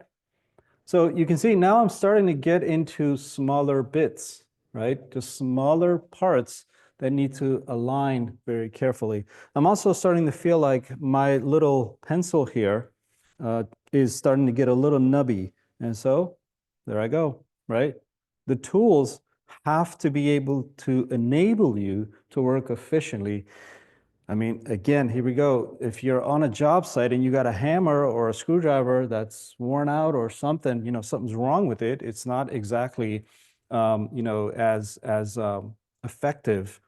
So you can see now I'm starting to get into smaller bits, right? Just smaller parts that need to align very carefully. I'm also starting to feel like my little pencil here is starting to get a little nubby. And so there I go, right? The tools have to be able to enable you to work efficiently. I mean, again, here we go. If you're on a job site and you got a hammer or a screwdriver that's worn out or something, you know, something's wrong with it. It's not exactly, you know, as effective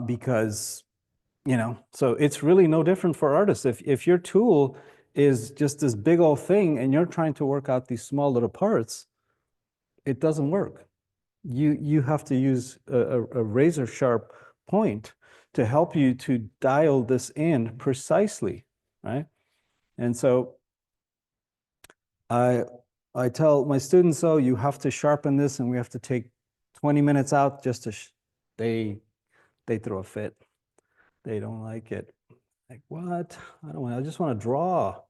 because, you know, so it's really no different for artists. If your tool is just this big old thing and you're trying to work out these small little parts, it doesn't work. You have to use a razor sharp point to help you to dial this in precisely, right? And so I I tell my students, oh, you have to sharpen this, and we have to take 20 minutes out just to they throw a fit. They don't like it. Like, what? I don't want. I just want to draw.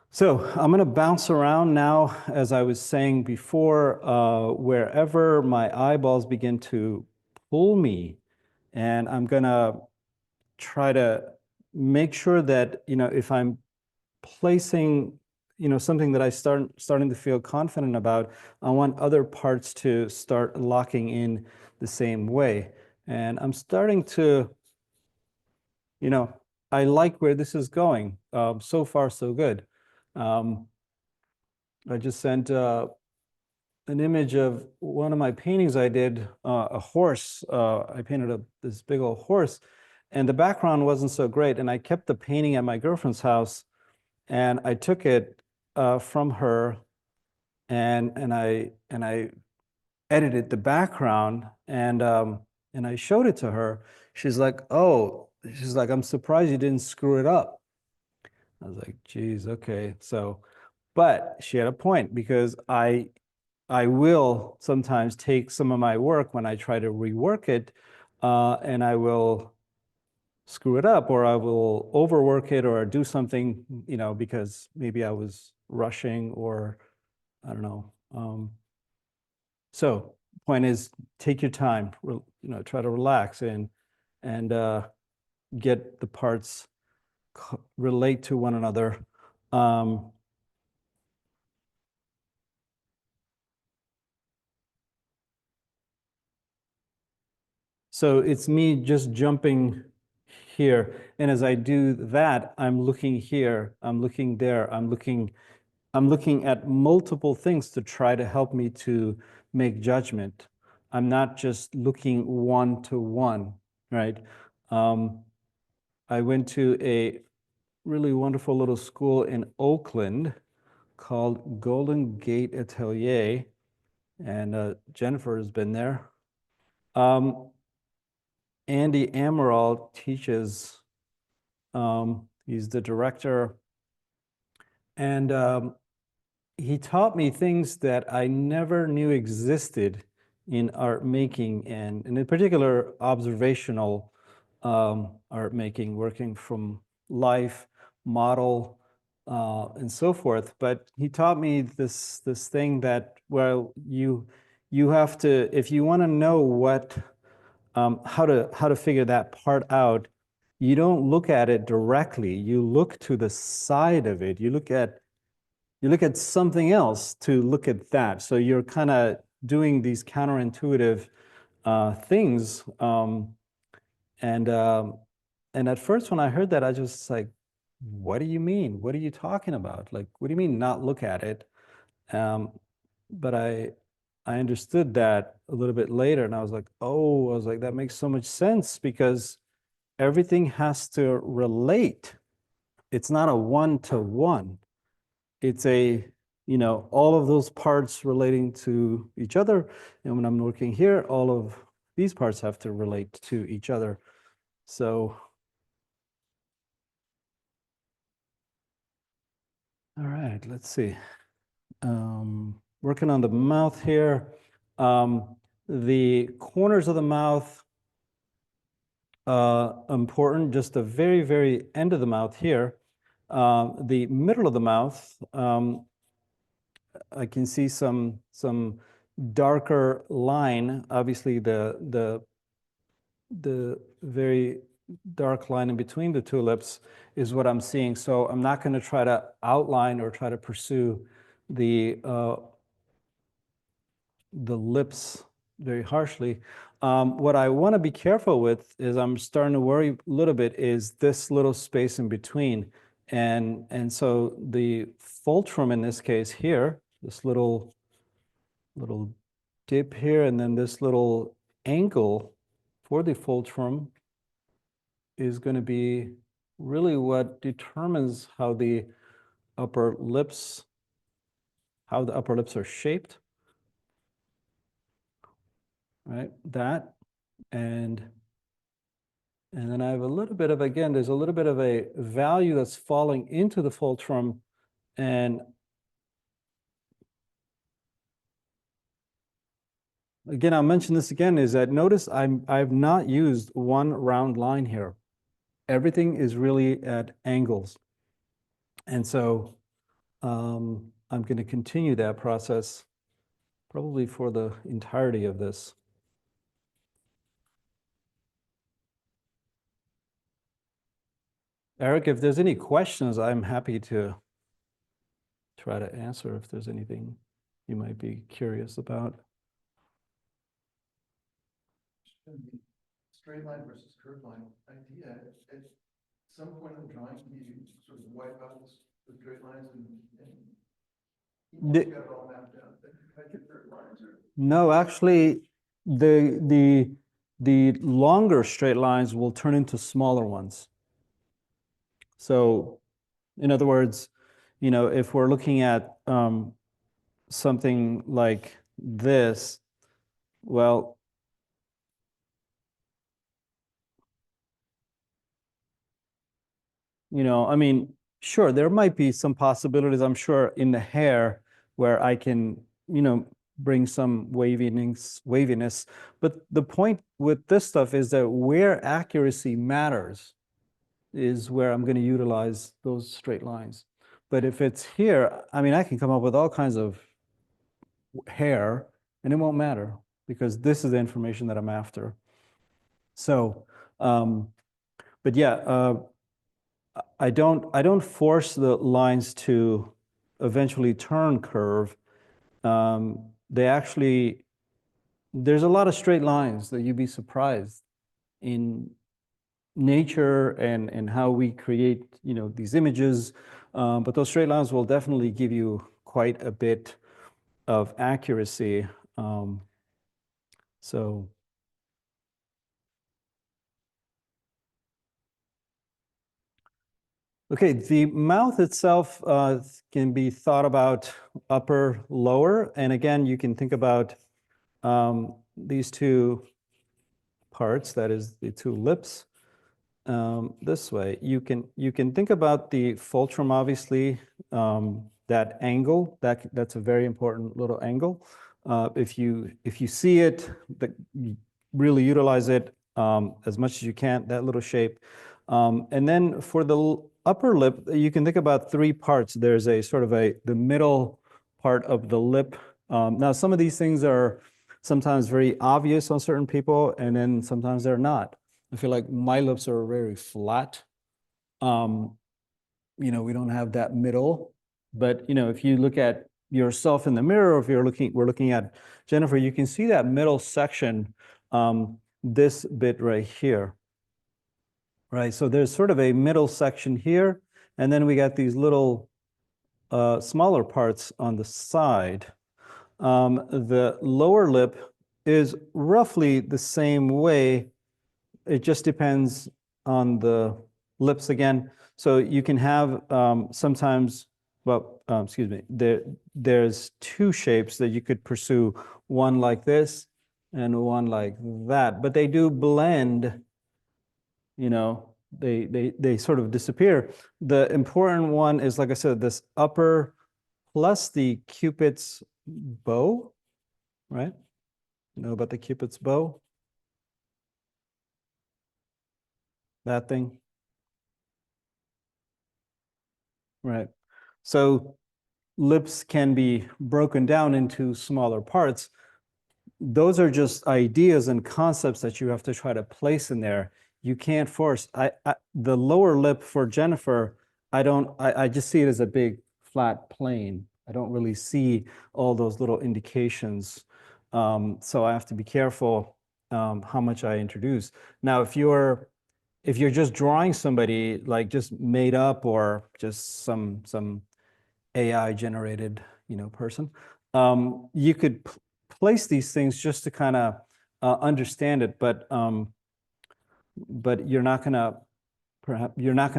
So I'm going to bounce around now, as I was saying before, wherever my eyeballs begin to pull me, and I'm going to try to make sure that, you know, if I'm placing, you know, something that starting to feel confident about, I want other parts to start locking in the same way. And I'm starting to, you know, I like where this is going. So far, so good. I just sent an image of one of my paintings I did, a horse. I painted this big old horse, and the background wasn't so great. And I kept the painting at my girlfriend's house, and I took it from her, and I edited the background, and I showed it to her. She's like, "Oh," she's like, "I'm surprised you didn't screw it up." I was like, "Geez, okay." So, but she had a point because I will sometimes take some of my work when I try to rework it, and I will screw it up, or I will overwork it, or do something, you know, because maybe I was rushing, or I don't know. So point is take your time, try to relax and get the parts relate to one another. So it's me just jumping here. And as I do that, I'm looking here, I'm looking there, I'm looking at multiple things to try to help me to make judgment. I'm not just looking one to one, right? I went to a really wonderful little school in Oakland called Golden Gate Atelier, and Jennifer has been there. Andy Amaral teaches, he's the director, and he taught me things that I never knew existed in art making, and in particular, observational art making, working from life, model, and so forth. But he taught me this thing that, well, you have to, if you want to know what how to figure that part out, you don't look at it directly. You look to the side of it. You look at something else to look at that. So you're kind of doing these counterintuitive things. And at first, when I heard that, I just like, what do you mean? What are you talking about? Like, what do you mean not look at it? But I understood that a little bit later, and I was like, oh, I was like, that makes so much sense because everything has to relate. It's not a one-to-one. It's all of those parts relating to each other. And when I'm working here, all of these parts have to relate to each other. So, all right, let's see. Working on the mouth here. The corners of the mouth, important, just the very, very end of the mouth here. The middle of the mouth, I can see some darker line. Obviously, the very dark line in between the two lips is what I'm seeing. So I'm not going to try to outline or try to pursue the lips very harshly. What I want to be careful with is I'm starting to worry a little bit is this little space in between. And so the fulcrum in this case here, this little dip here, and then this little angle for the fulcrum is going to be really what determines how the upper lips are shaped, right? That, and then I have a little bit of, again, there's a little bit of a value that's falling into the fulcrum, and again, I'll mention this again, is that notice I've not used one round line here. Everything is really at angles. And so I'm going to continue that process probably for the entirety of this. Eric, if there's any questions, I'm happy to try to answer if there's anything you might be curious about. Straight line versus curved line idea. At some point in the drawing, you sort of wipe out the straight lines and you got it all mapped out. No, actually, the longer straight lines will turn into smaller ones. So, in other words, if we're looking at something like this, well, I mean, sure, there might be some possibilities, I'm sure, in the hair where I can, bring some waviness. But the point with this stuff is that where accuracy matters is where I'm going to utilize those straight lines. But if it's here, I mean, I can come up with all kinds of hair and it won't matter. because this is the information that I'm after. So, but yeah, I don't force the lines to eventually turn curve. They actually, there's a lot of straight lines that you'd be surprised in nature and how we create, these images. But those straight lines will definitely give you quite a bit of accuracy. So okay, the mouth itself can be thought about upper, lower, and again, you can think about these two parts, that is the two lips, this way. You can think about the fulcrum, obviously, that angle, that's a very important little angle. If you see it, you really utilize it as much as you can, that little shape. And then for the upper lip, you can think about three parts. There's a sort of the middle part of the lip. Now, some of these things are sometimes very obvious on certain people, and then sometimes they're not. I feel like my lips are very flat. We don't have that middle. But if you look at yourself in the mirror, if we're looking at Jennifer, you can see that middle section, this bit right here. Right, so there's sort of a middle section here, and then we got these little smaller parts on the side. The lower lip is roughly the same way. It just depends on the lips again. So you can have sometimes, well, excuse me, there's two shapes that you could pursue, one like this and one like that, but they do blend. They sort of disappear. The important one is, like I said, this upper plus the Cupid's bow, right? Know about the Cupid's bow? That thing? Right. So lips can be broken down into smaller parts. Those are just ideas and concepts that you have to try to place in there. You can't force. The lower lip for Jennifer, I just see it as a big flat plane. I don't really see all those little indications. So I have to be careful how much I introduce. Now, if you're just drawing somebody like just made up or just some AI generated, person, you could place these things just to kind of understand it, but you're not gonna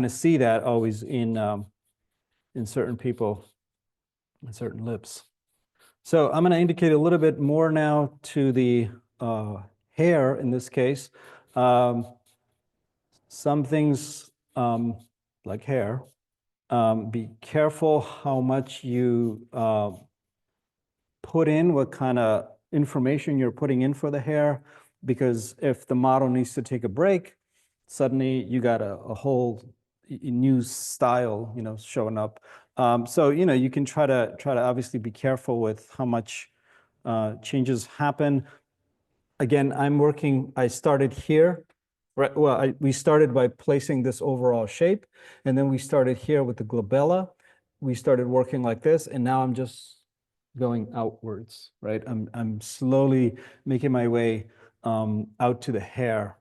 see that always in certain people, in certain lips. So I'm going to indicate a little bit more now to the hair in this case. Some things like hair, be careful how much you put in, what kind of information you're putting in for the hair, because if the model needs to take a break, suddenly you got a whole new style, showing up. So, you can try to obviously be careful with how much changes happen. Again, I started here, right? Well, we started by placing this overall shape, and then we started here with the glabella. We started working like this, and now I'm just going outwards, right? I'm slowly making my way out to the hair.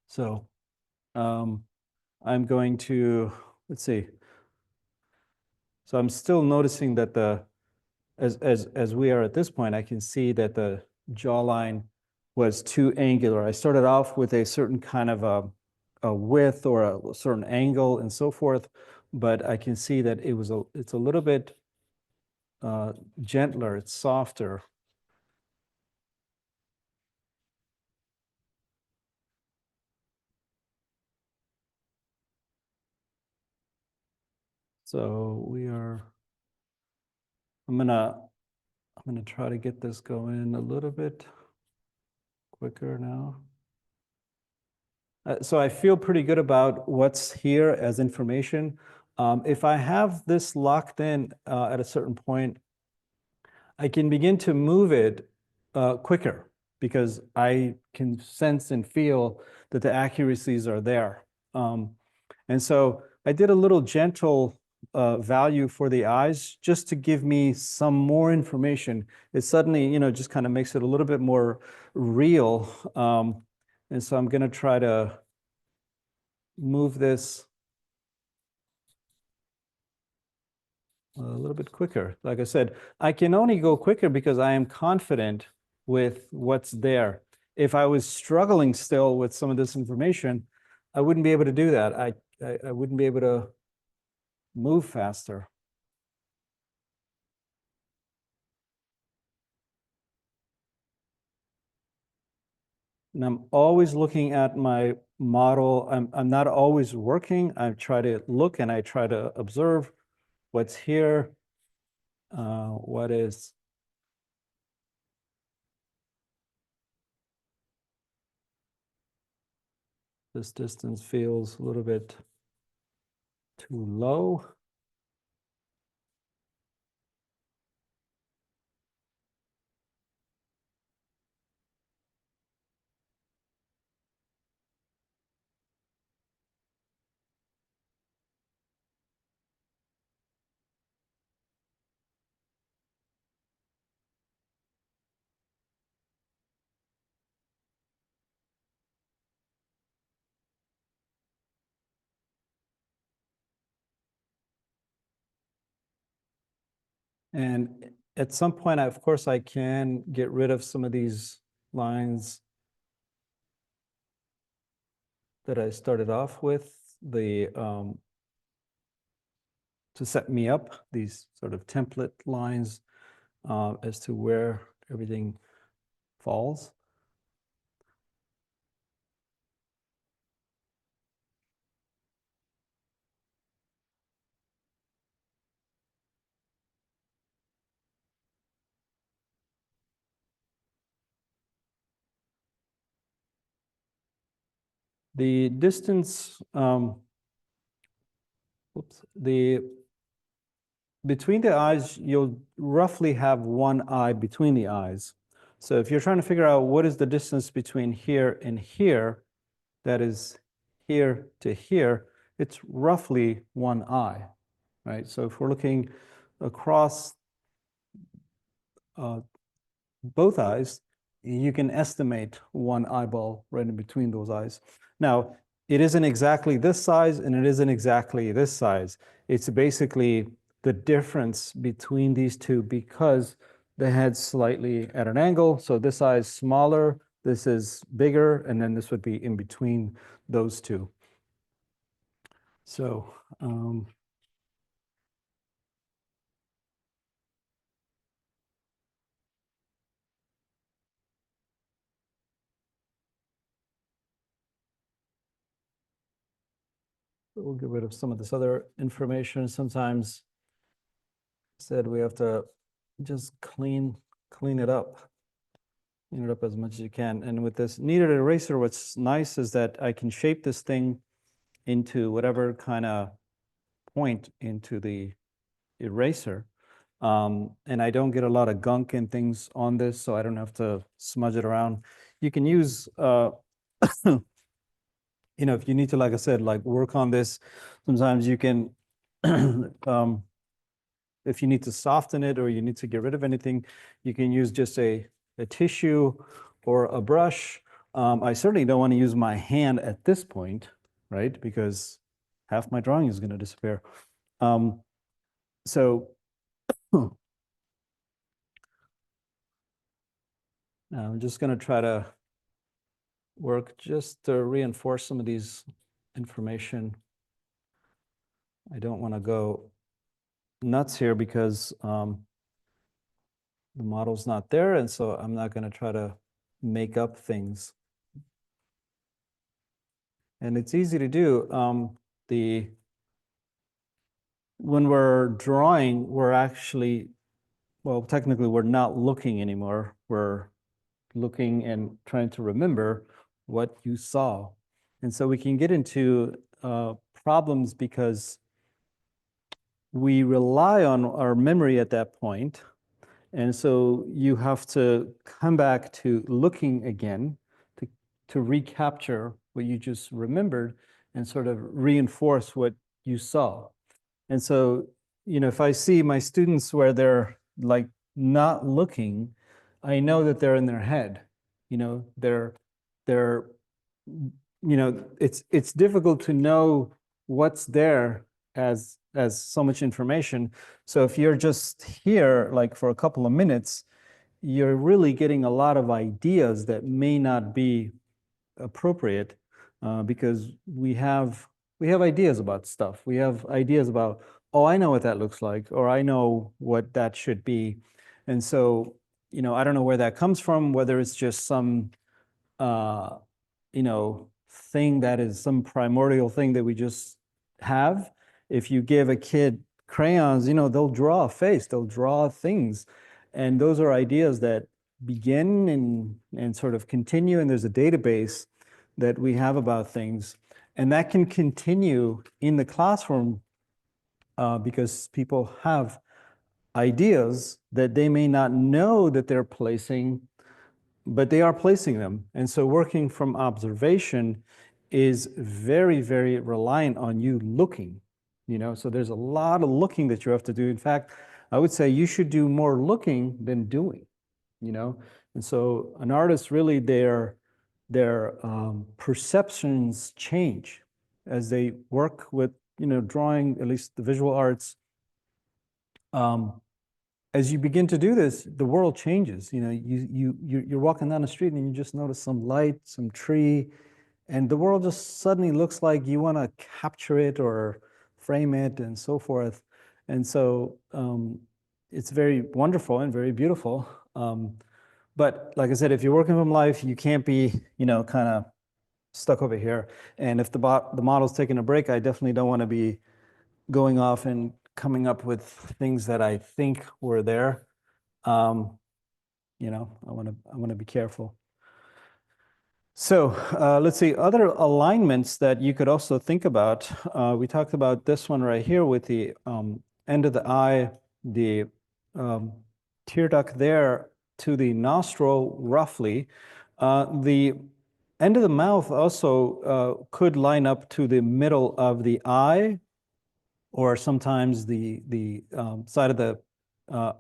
So I'm going to, let's see. So I'm still noticing that as we are at this point, I can see that the jawline was too angular. I started off with a certain kind of a width or a certain angle and so forth, but I can see that it's a little bit gentler, it's softer. So I'm gonna try to get this going a little bit quicker now. So I feel pretty good about what's here as information. If I have this locked in at a certain point, I can begin to move it quicker because I can sense and feel that the accuracies are there. And so I did a little gentle value for the eyes just to give me some more information. It suddenly, just kind of makes it a little bit more real. And so I'm going to try to move this a little bit quicker. Like I said, I can only go quicker because I am confident with what's there. If I was struggling still with some of this information, I wouldn't be able to do that. I wouldn't be able to move faster. And I'm always looking at my model. I'm not always working. I try to look and I try to observe what's here, what is. This distance feels a little bit too low. And at some point, of course, I can get rid of some of these lines that I started off with, to set me up, these sort of template lines as to where everything falls. The distance, between the eyes, you'll roughly have one eye between the eyes. So if you're trying to figure out what is the distance between here and here, that is here to here, it's roughly one eye, right? So if we're looking across both eyes, you can estimate one eyeball right in between those eyes. Now, it isn't exactly this size and it isn't exactly this size. It's basically the difference between these two because the head's slightly at an angle. So this eye is smaller, this is bigger, and then this would be in between those two. So, we'll get rid of some of this other information. Sometimes said we have to just clean it up. Clean it up as much as you can. And with this kneaded eraser, what's nice is that I can shape this thing into whatever kind of point into the eraser. And I don't get a lot of gunk and things on this, so I don't have to smudge it around. You can use, if you need to, like I said, like work on this, sometimes you can, if you need to soften it or you need to get rid of anything, you can use just a tissue or a brush. I certainly don't want to use my hand at this point, right? Because half my drawing is going to disappear. So I'm just going to try to work just to reinforce some of these information. I don't want to go nuts here because the model's not there, and so I'm not going to try to make up things. And it's easy to do. When we're drawing, we're actually, well, technically we're not looking anymore. We're looking and trying to remember what you saw. And so we can get into problems because we rely on our memory at that point, And so you have to come back to looking again to recapture what you just remembered and sort of reinforce what you saw. And so, if I see my students where they're like not looking, I know that they're in their head. They're it's difficult to know what's there as so much information. So if you're just here like for a couple of minutes, you're really getting a lot of ideas that may not be appropriate, because we have ideas about stuff. We have ideas about, oh, I know what that looks like, or I know what that should be. And so, I don't know where that comes from, whether it's just some uh, thing that is some primordial thing that we just have. If you give a kid crayons, they'll draw a face, they'll draw things. And those are ideas that begin and sort of continue, and there's a database that we have about things. And that can continue in the classroom, because people have ideas that they may not know that they're placing, but they are placing them. And so working from observation is very, very reliant on you looking, so there's a lot of looking that you have to do. In fact, I would say you should do more looking than doing, and so an artist really, their perceptions change as they work with, drawing, at least the visual arts. As you begin to do this, the world changes. You're walking down the street and you just notice some light, some tree, and the world just suddenly looks like you want to capture it or frame it and so forth. And so it's very wonderful and very beautiful. But like I said, if you're working from life, you can't be, kind of stuck over here. And if the model's taking a break, I definitely don't want to be going off and coming up with things that I think were there. I want to be careful. So let's see, other alignments that you could also think about. We talked about this one right here with the end of the eye, the tear duct there to the nostril, roughly. The end of the mouth also could line up to the middle of the eye, or sometimes the side of the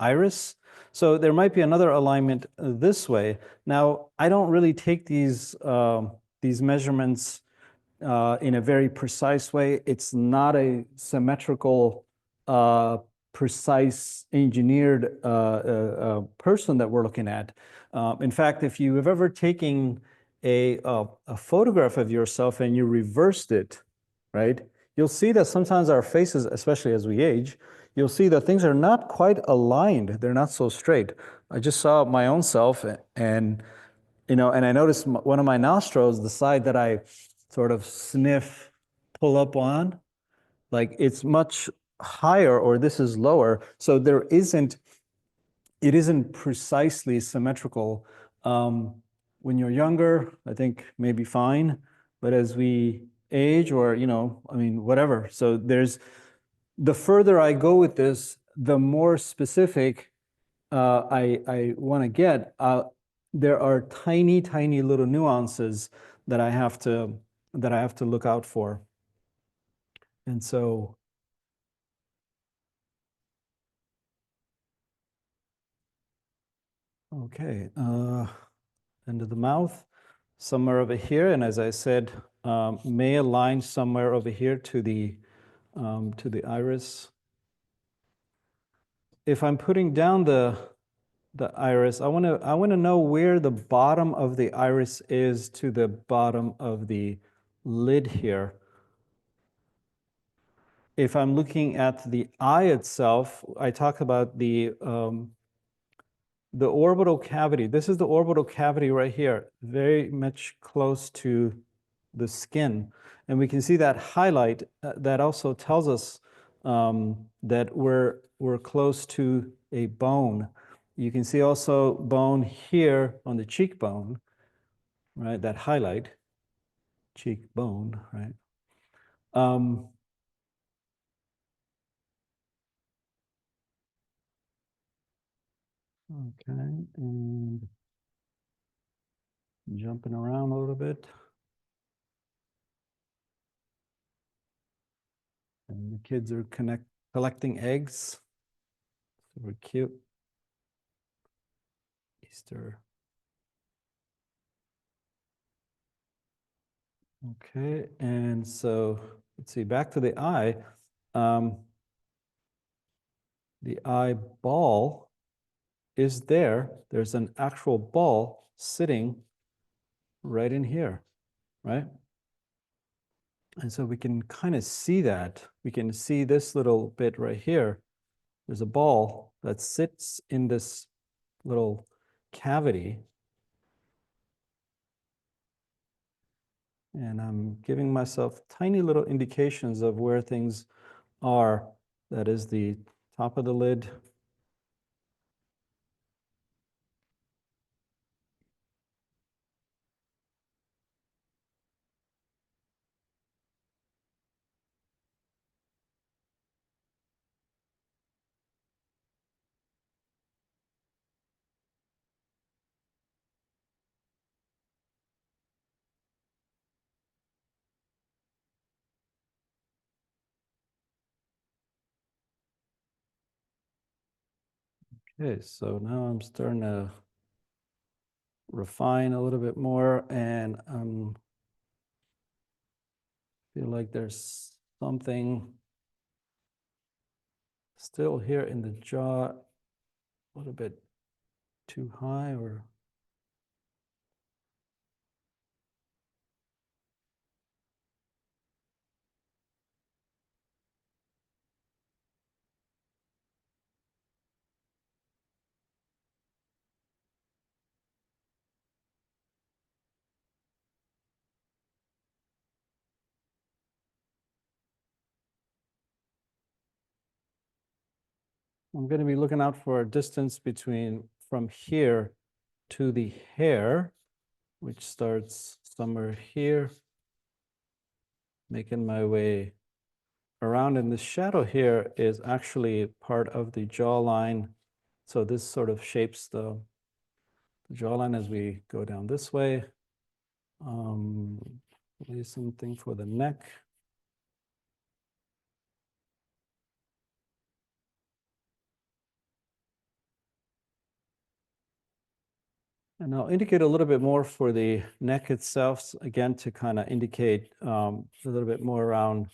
iris. So there might be another alignment this way. Now, I don't really take these measurements in a very precise way. It's not a symmetrical, precise engineered person that we're looking at. In fact, if you have ever taken a photograph of yourself and you reversed it, right? You'll see that sometimes our faces, especially as we age, you'll see that things are not quite aligned. They're not so straight. I just saw my own self, and I noticed one of my nostrils, the side that I sort of sniff, pull up on, like it's much higher, or this is lower. So it isn't precisely symmetrical. When you're younger, I think maybe fine, but as we age, or whatever. So the further I go with this, the more specific I want to get. There are tiny, tiny little nuances that I have to look out for. And so, okay, end of the mouth, somewhere over here, and as I said, may align somewhere over here to the iris. If I'm putting down the iris, I want to know where the bottom of the iris is to the bottom of the lid here. If I'm looking at the eye itself, I talk about the orbital cavity. This is the orbital cavity right here, very much close to the skin. And we can see that highlight that also tells us that we're close to a bone. You can see also bone here on the cheekbone, right? That highlight, cheekbone, right? Okay, and jumping around a little bit. And the kids are collecting eggs. Super cute. Easter. Okay, and so let's see, back to the eye. The eyeball is there. There's an actual ball sitting right in here, right? And so we can kind of see that. We can see this little bit right here. There's a ball that sits in this little cavity. And I'm giving myself tiny little indications of where things are. That is the top of the lid. Okay, so now I'm starting to refine a little bit more, and feel like there's something still here in the jaw, a little bit too high, or I'm going to be looking out for a distance between from here to the hair, which starts somewhere here, making my way around. And the shadow here is actually part of the jawline. So this sort of shapes the jawline as we go down this way. Probably something for the neck. And I'll indicate a little bit more for the neck itself, again, to kind of indicate a little bit more around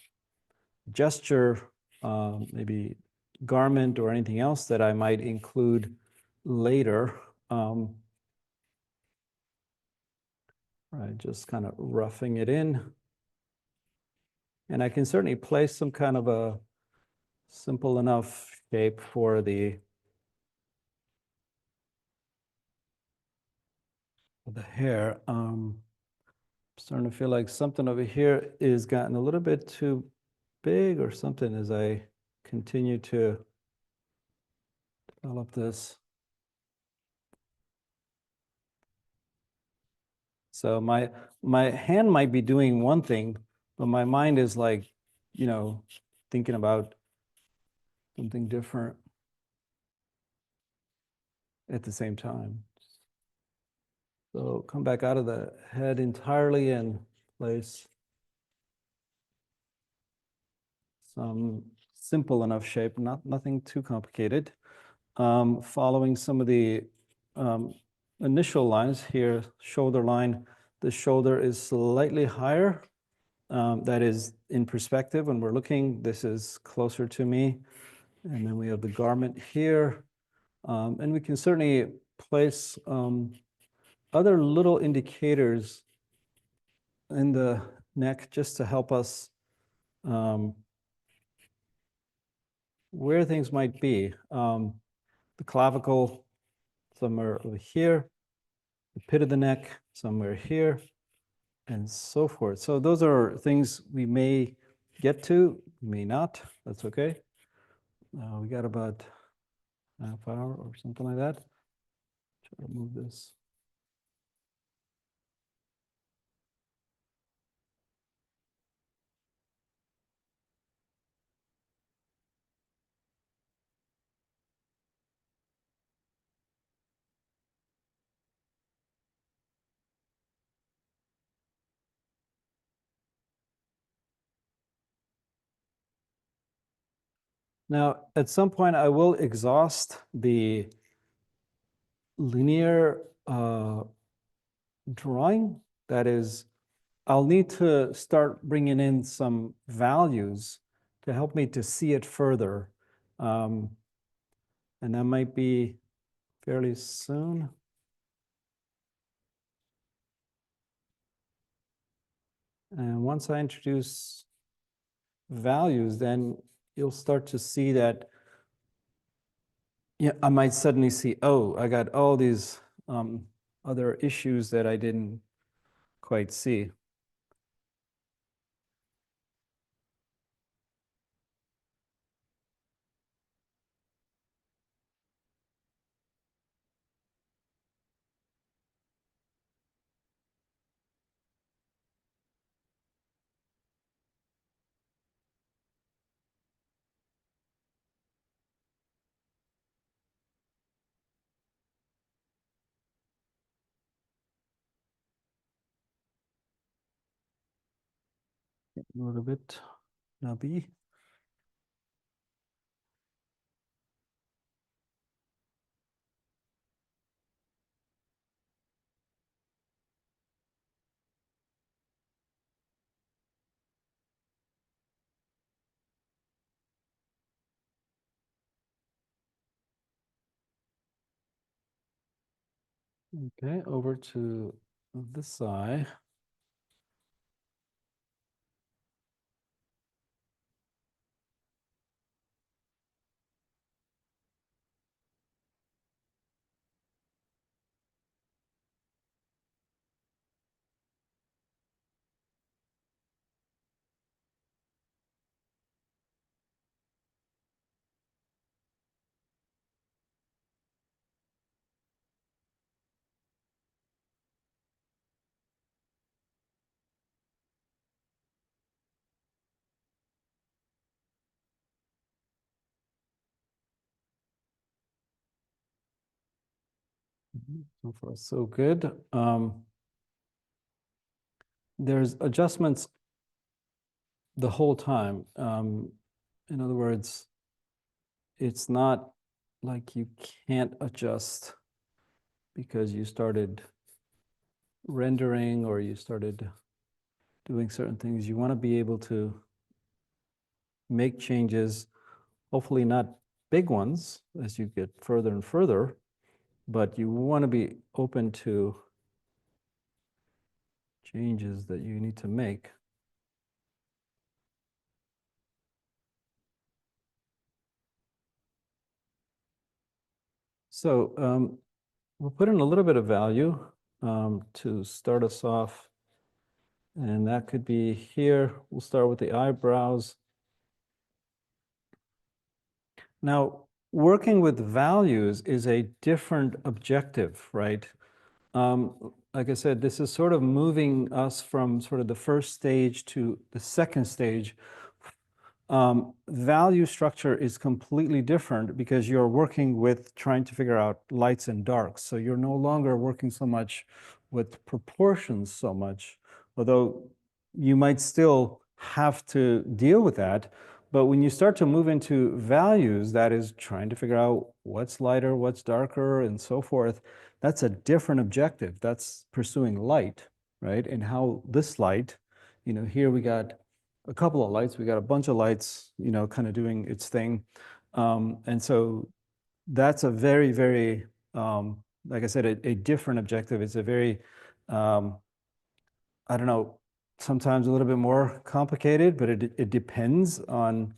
gesture, maybe garment or anything else that I might include later. Right, just kind of roughing it in. And I can certainly place some kind of a simple enough shape for the hair. Starting to feel like something over here is gotten a little bit too big or something as I continue to develop this. So my hand might be doing one thing, but my mind is like, thinking about something different at the same time. So come back out of the head entirely and place some simple enough shape, nothing too complicated. Following some of the initial lines here, shoulder line, the shoulder is slightly higher. That is in perspective when we're looking, this is closer to me. And then we have the garment here. And we can certainly place other little indicators in the neck just to help us where things might be. The clavicle somewhere over here, the pit of the neck somewhere here, and so forth. So those are things we may get to, may not. That's okay. We got about half hour or something like that. Try to move this. Now, at some point, I will exhaust the linear drawing. That is, I'll need to start bringing in some values to help me to see it further. And that might be fairly soon. And once I introduce values, then you'll start to see that, yeah, I might suddenly see, oh, I got all these other issues that I didn't quite see. A little bit nubby. Okay, over to this side. So far, so good. There's adjustments the whole time. In other words, it's not like you can't adjust because you started rendering or you started doing certain things. You want to be able to make changes, hopefully not big ones as you get further and further, but you want to be open to changes that you need to make. So we'll put in a little bit of value to start us off. And that could be here. We'll start with the eyebrows. Now, working with values is a different objective, right? Like I said, this is sort of moving us from sort of the first stage to the second stage. Value structure is completely different because you're working with trying to figure out lights and darks. So you're no longer working so much with proportions so much, although you might still have to deal with that. But when you start to move into values, that is trying to figure out what's lighter, what's darker, and so forth, that's a different objective. That's pursuing light, right? And how this light, here we got a couple of lights. We got a bunch of lights, kind of doing its thing. And so that's a very, very, like I said, a different objective. It's a very, I don't know, sometimes a little bit more complicated, but it depends on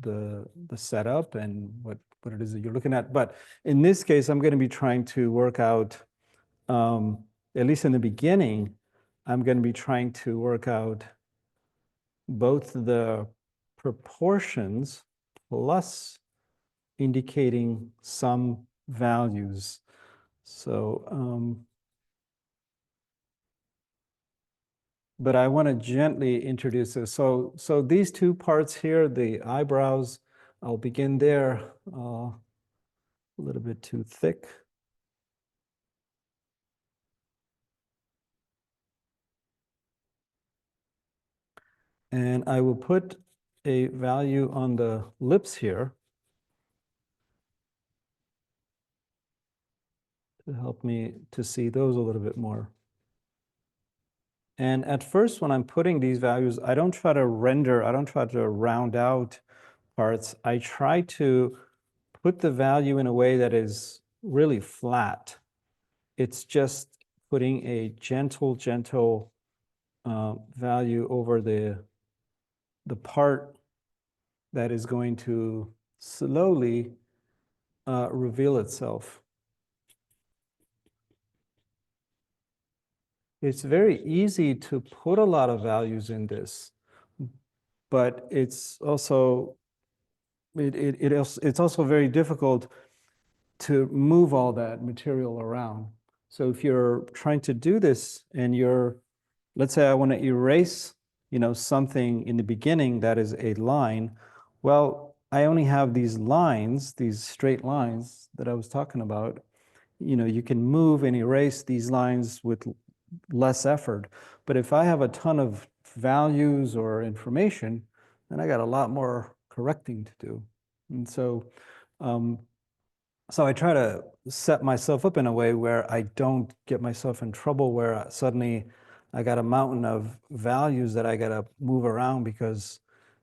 the setup and what it is that you're looking at. But in this case, I'm going to be trying to work out, at least in the beginning, I'm going to be trying to work out both the proportions plus indicating some values. So, but I want to gently introduce this. So these two parts here, the eyebrows, I'll begin there, a little bit too thick. And I will put a value on the lips here to help me to see those a little bit more. And at first, when I'm putting these values, I don't try to render, I don't try to round out parts. I try to put the value in a way that is really flat. It's just putting a gentle value over the part that is going to slowly reveal itself. It's very easy to put a lot of values in this, but it's also it's also very difficult to move all that material around. So if you're trying to do this and let's say I want to erase, something in the beginning that is a line, well, I only have these lines, these straight lines that I was talking about. You can move and erase these lines with less effort. But if I have a ton of values or information, then I got a lot more correcting to do. And um, so I try to set myself up in a way where I don't get myself in trouble where suddenly I got a mountain of values that I got to move around because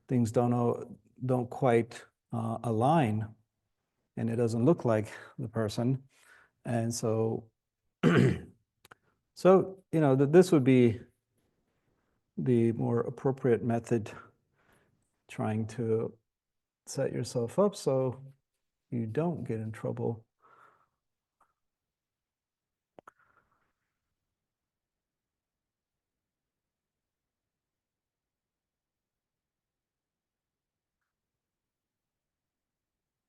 things don't quite align and it doesn't look like the person. And so, this would be the more appropriate method, trying to set yourself up so you don't get in trouble.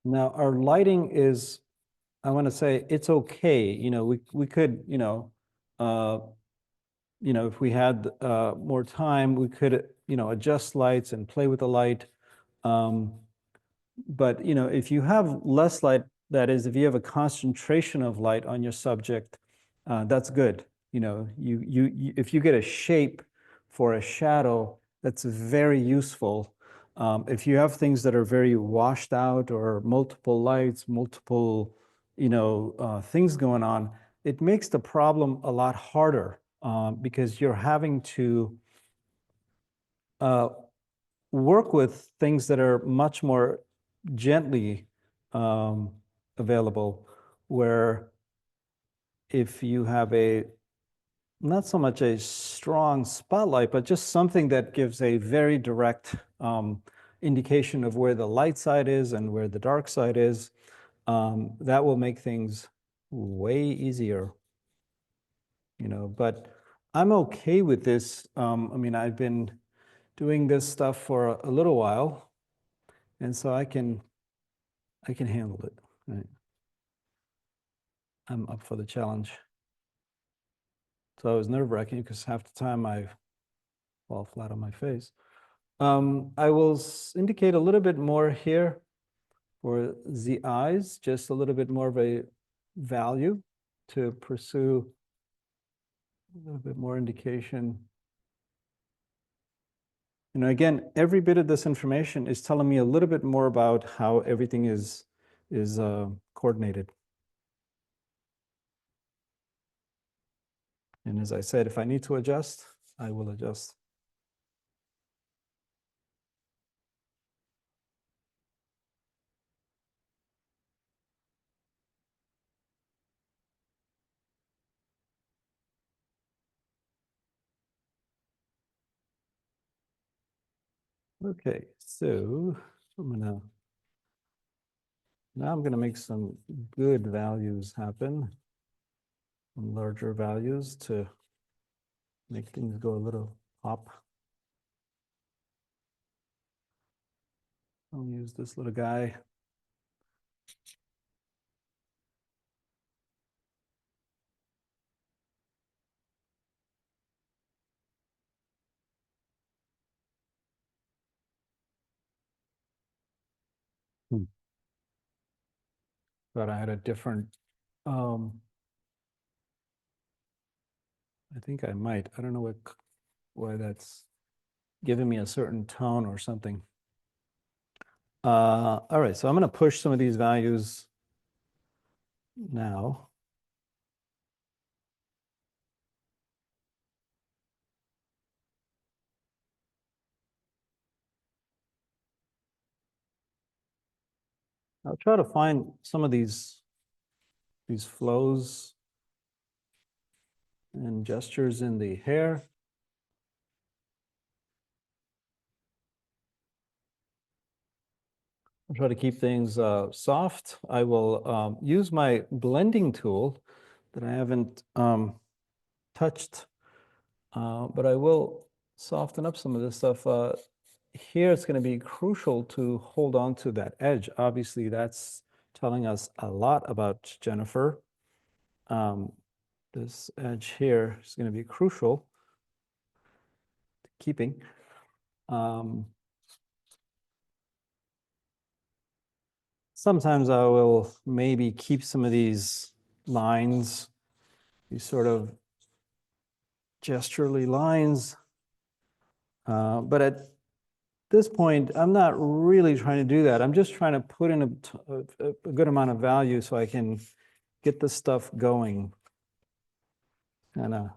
Now, our lighting is, I want to say, it's okay. We could, if we had more time, we could, adjust lights and play with the light. But if you have less light, that is, if you have a concentration of light on your subject, that's good. If you get a shape for a shadow, that's very useful. If you have things that are very washed out or multiple lights, multiple things going on, it makes the problem a lot harder because you're having to work with things that are much more gently available, where if you have not so much a strong spotlight, but just something that gives a very direct indication of where the light side is and where the dark side is, that will make things way easier. But I'm okay with this. I've been doing this stuff for a little while, and so I can handle it. Right? I'm up for the challenge. So it was nerve-wracking because half the time I fall flat on my face. I will indicate a little bit more here for the eyes, just a little bit more of a value to pursue a little bit more indication. Again, every bit of this information is telling me a little bit more about how everything is coordinated. And as I said, if I need to adjust, I will adjust. Okay, so now I'm gonna make some good values happen, some larger values to make things go a little up. I'll use this little guy. But I had a different, I think I might, I don't know why that's giving me a certain tone or something. All right, so I'm gonna push some of these values now. I'll try to find some of these flows and gestures in the hair. I'll try to keep things soft. I will use my blending tool that I haven't touched, but I will soften up some of this stuff. Here it's going to be crucial to hold on to that edge. Obviously, that's telling us a lot about Jennifer. This edge here is going to be crucial to keeping. Sometimes I will maybe keep some of these lines, these sort of gesturally lines. But at this point, I'm not really trying to do that. I'm just trying to put in a good amount of value so I can get the stuff going. And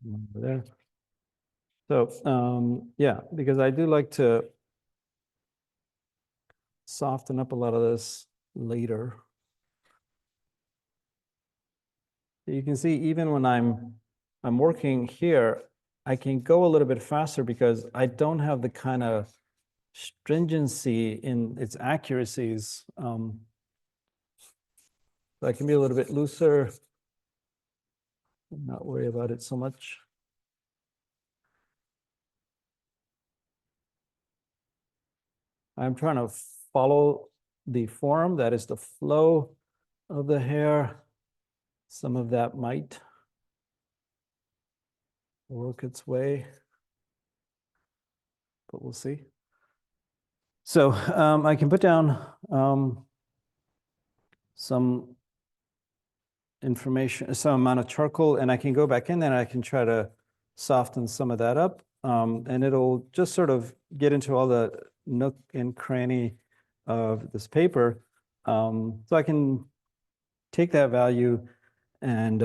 over there. So yeah, because I do like to soften up a lot of this later. You can see even when I'm working here, I can go a little bit faster because I don't have the kind of stringency in its accuracies. I can be a little bit looser, not worry about it so much. I'm trying to follow the form, that is the flow of the hair. Some of that might work its way, but we'll see. So I can put down some information, some amount of charcoal, and I can go back in there and I can try to soften some of that up. And it'll just sort of get into all the nook and cranny of this paper. So I can take that value and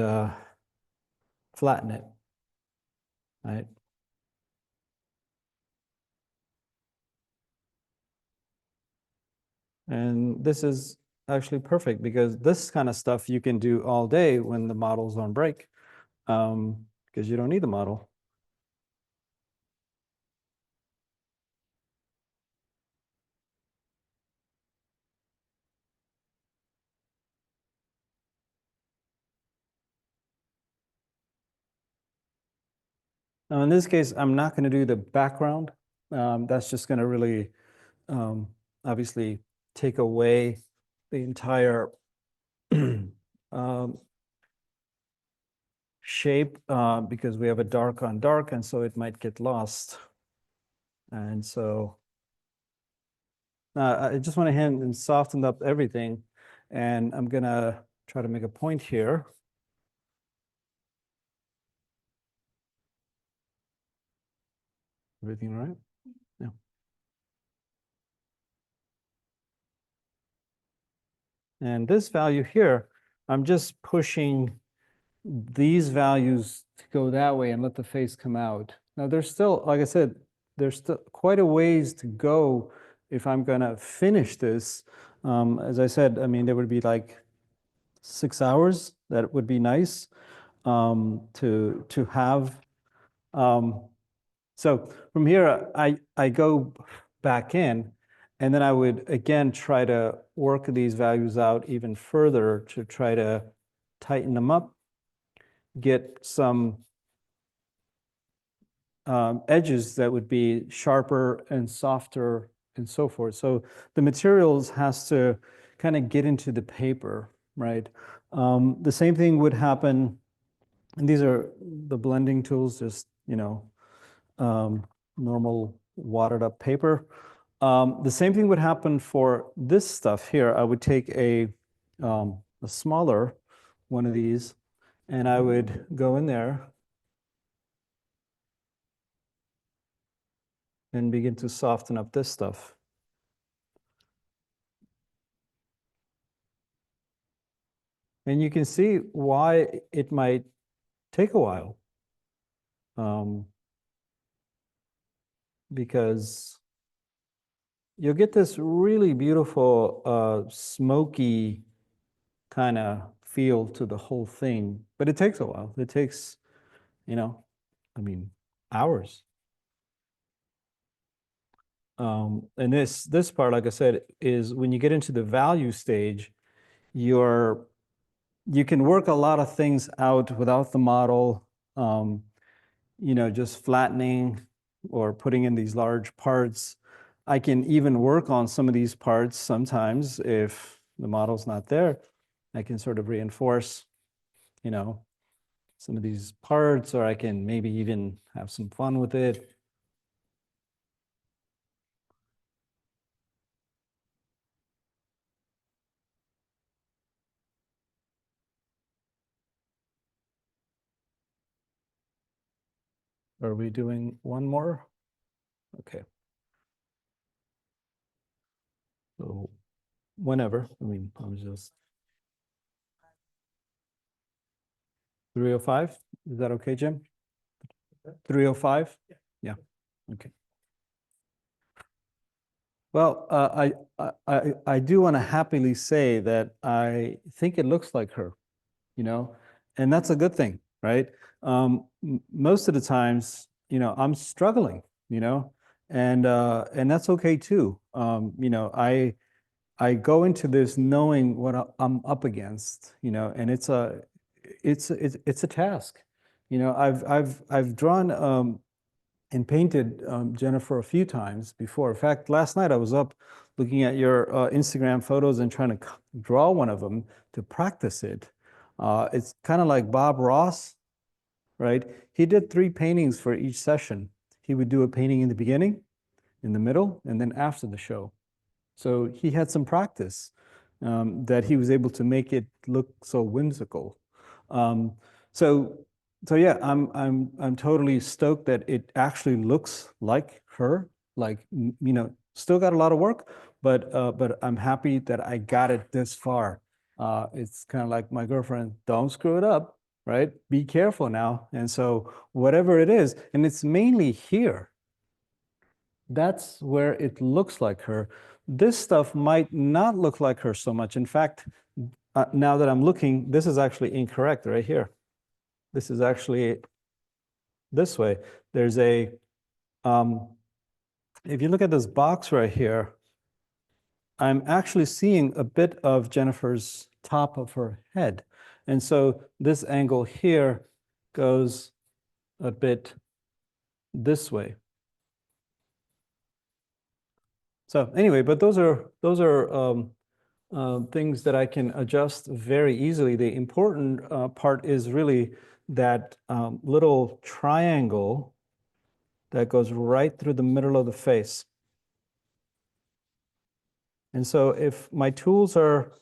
flatten it, right? And this is actually perfect because this kind of stuff you can do all day when the model's on break, because you don't need the model. Now, in this case, I'm not going to do the background. That's just going to really obviously take away the entire shape because we have a dark on dark, and so it might get lost. And so I just went ahead and softened up everything, and I'm going to try to make a point here. Everything all right? Yeah. And this value here, I'm just pushing these values to go that way and let the face come out. Now there's still, like I said, there's still quite a ways to go if I'm gonna finish this. As I said, I mean, there would be like 6 hours. That would be nice to have. So from here, I go back in, and then I would again try to work these values out even further to try to tighten them up, get some edges that would be sharper and softer and so forth. So the materials has to kind of get into the paper, right? The same thing would happen, and these are the blending tools, just, you know, normal watered up paper. The same thing would happen for this stuff here. I would take a smaller one of these, And I would go in there and begin to soften up this stuff. And you can see why it might take a while. Because you'll get this really beautiful smoky kind of feel to the whole thing, but it takes a while. It takes, I mean, hours. And this part, like I said, is when you get into the value stage, you can work a lot of things out without the model, just flattening or putting in these large parts. I can even work on some of these parts sometimes if the model's not there. I can sort of reinforce, some of these parts, or I can maybe even have some fun with it. Are we doing one more? Okay. So whenever, I'm just 305. Is that okay, Jim? 305? Yeah. Okay. Well, I do want to happily say that I think it looks like her, and that's a good thing, right? Most of the times, I'm struggling, and that's okay too. I go into this knowing what I'm up against, and it's a task. I've drawn and painted Jennifer a few times before. In fact, last night I was up looking at your Instagram photos and trying to draw one of them to practice it. It's kind of like Bob Ross, right? He did 3 paintings for each session. He would do a painting in the beginning, in the middle, and then after the show. So he had some practice that he was able to make it look so whimsical. Um, so so yeah, I'm totally stoked that it actually looks like her. Like still got a lot of work, but I'm happy that I got it this far. It's kind of like my girlfriend, don't screw it up, right? Be careful now. And so whatever it is, and it's mainly here. That's where it looks like her. This stuff might not look like her so much. In fact, now that I'm looking, this is actually incorrect right here. This is actually this way. There's if you look at this box right here, I'm actually seeing a bit of Jennifer's top of her head. And so this angle here goes a bit this way. So anyway, but those are things that I can adjust very easily. The important part is really that little triangle that goes right through the middle of the face. And so if my tools are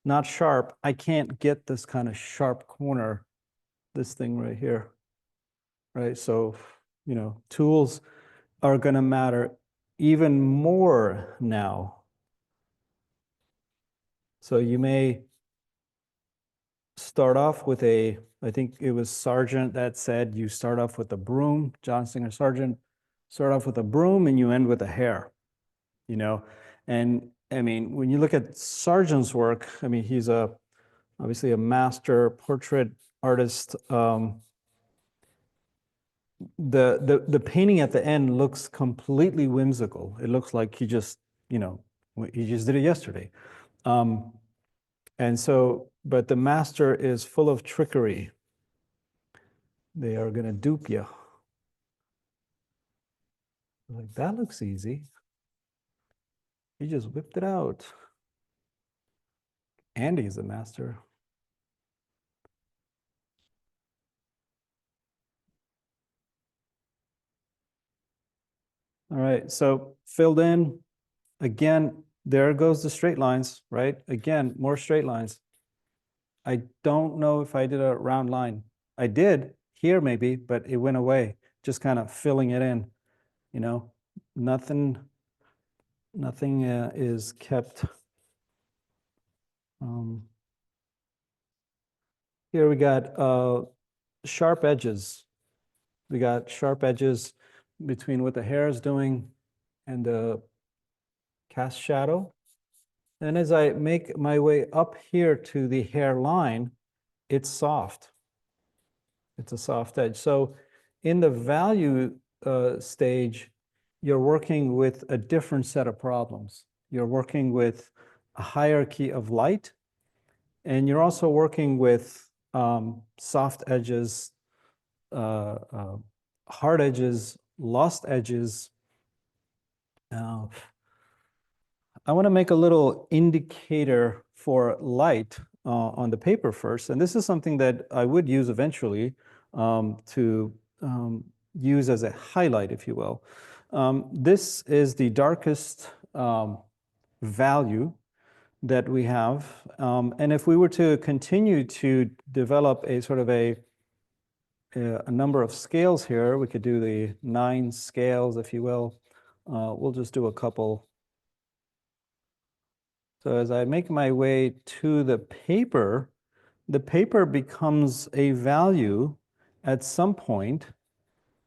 not sharp, I can't get this kind of sharp corner, this thing right here, right? So, tools are going to matter even more now. So you may start off with I think it was Sargent that said you start off with a broom, John Singer Sargent, start off with a broom and you end with a hair, And I mean, when you look at Sargent's work, I mean, he's obviously a master portrait artist. The painting at the end looks completely whimsical. It looks like he just did it yesterday. And so, but the master is full of trickery. They are going to dupe you. Like, that looks easy. He just whipped it out. Andy's a master. All right, so filled in. Again, there goes the straight lines, right? Again, more straight lines. I don't know if I did a round line. I did here maybe, but it went away, just kind of filling it in, you know, nothing is kept. Here we got sharp edges. We got sharp edges between what the hair is doing and the cast shadow. And as I make my way up here to the hairline, it's soft. It's a soft edge. So in the value stage, you're working with a different set of problems. You're working with a hierarchy of light, and you're also working with soft edges, hard edges, lost edges. I want to make a little indicator for light on the paper first. And this is something that I would use eventually to use as a highlight, if you will. This is the darkest value that we have. And if we were to continue to develop a sort of a number of scales here, we could do the 9 scales, if you will. We'll just do a couple. So as I make my way to the paper becomes a value at some point,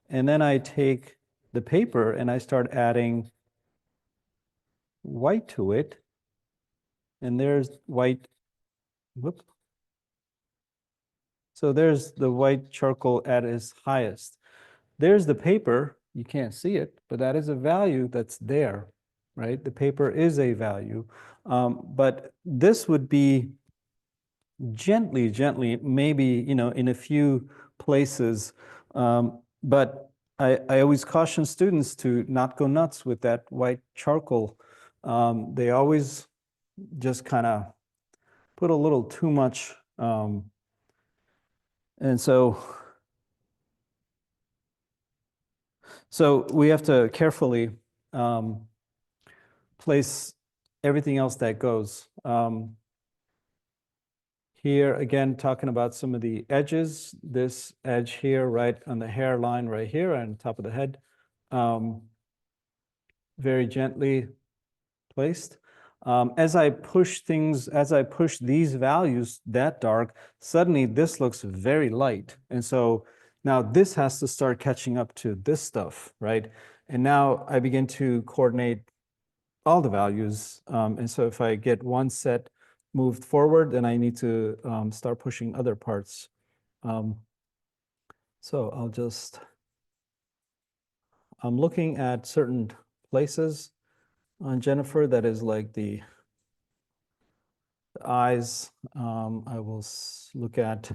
and then I take the paper and I start adding white to it, and there's white, whoop. So there's the white charcoal at its highest. There's the paper, you can't see it, but that is a value that's there, right? The paper is a value, but this would be gently, maybe, in a few places. But I always caution students to not go nuts with that white charcoal. They always just kind of put a little too much. And so we have to carefully place everything else that goes. Here, again, talking about some of the edges, this edge here, right on the hairline right here on top of the head, very gently placed. As I push these values that dark, suddenly this looks very light. And so now this has to start catching up to this stuff, right? And now I begin to coordinate all the values. And so if I get one set moved forward, then I need to start pushing other parts. So I'm looking at certain places on Jennifer that is like the eyes. I will look at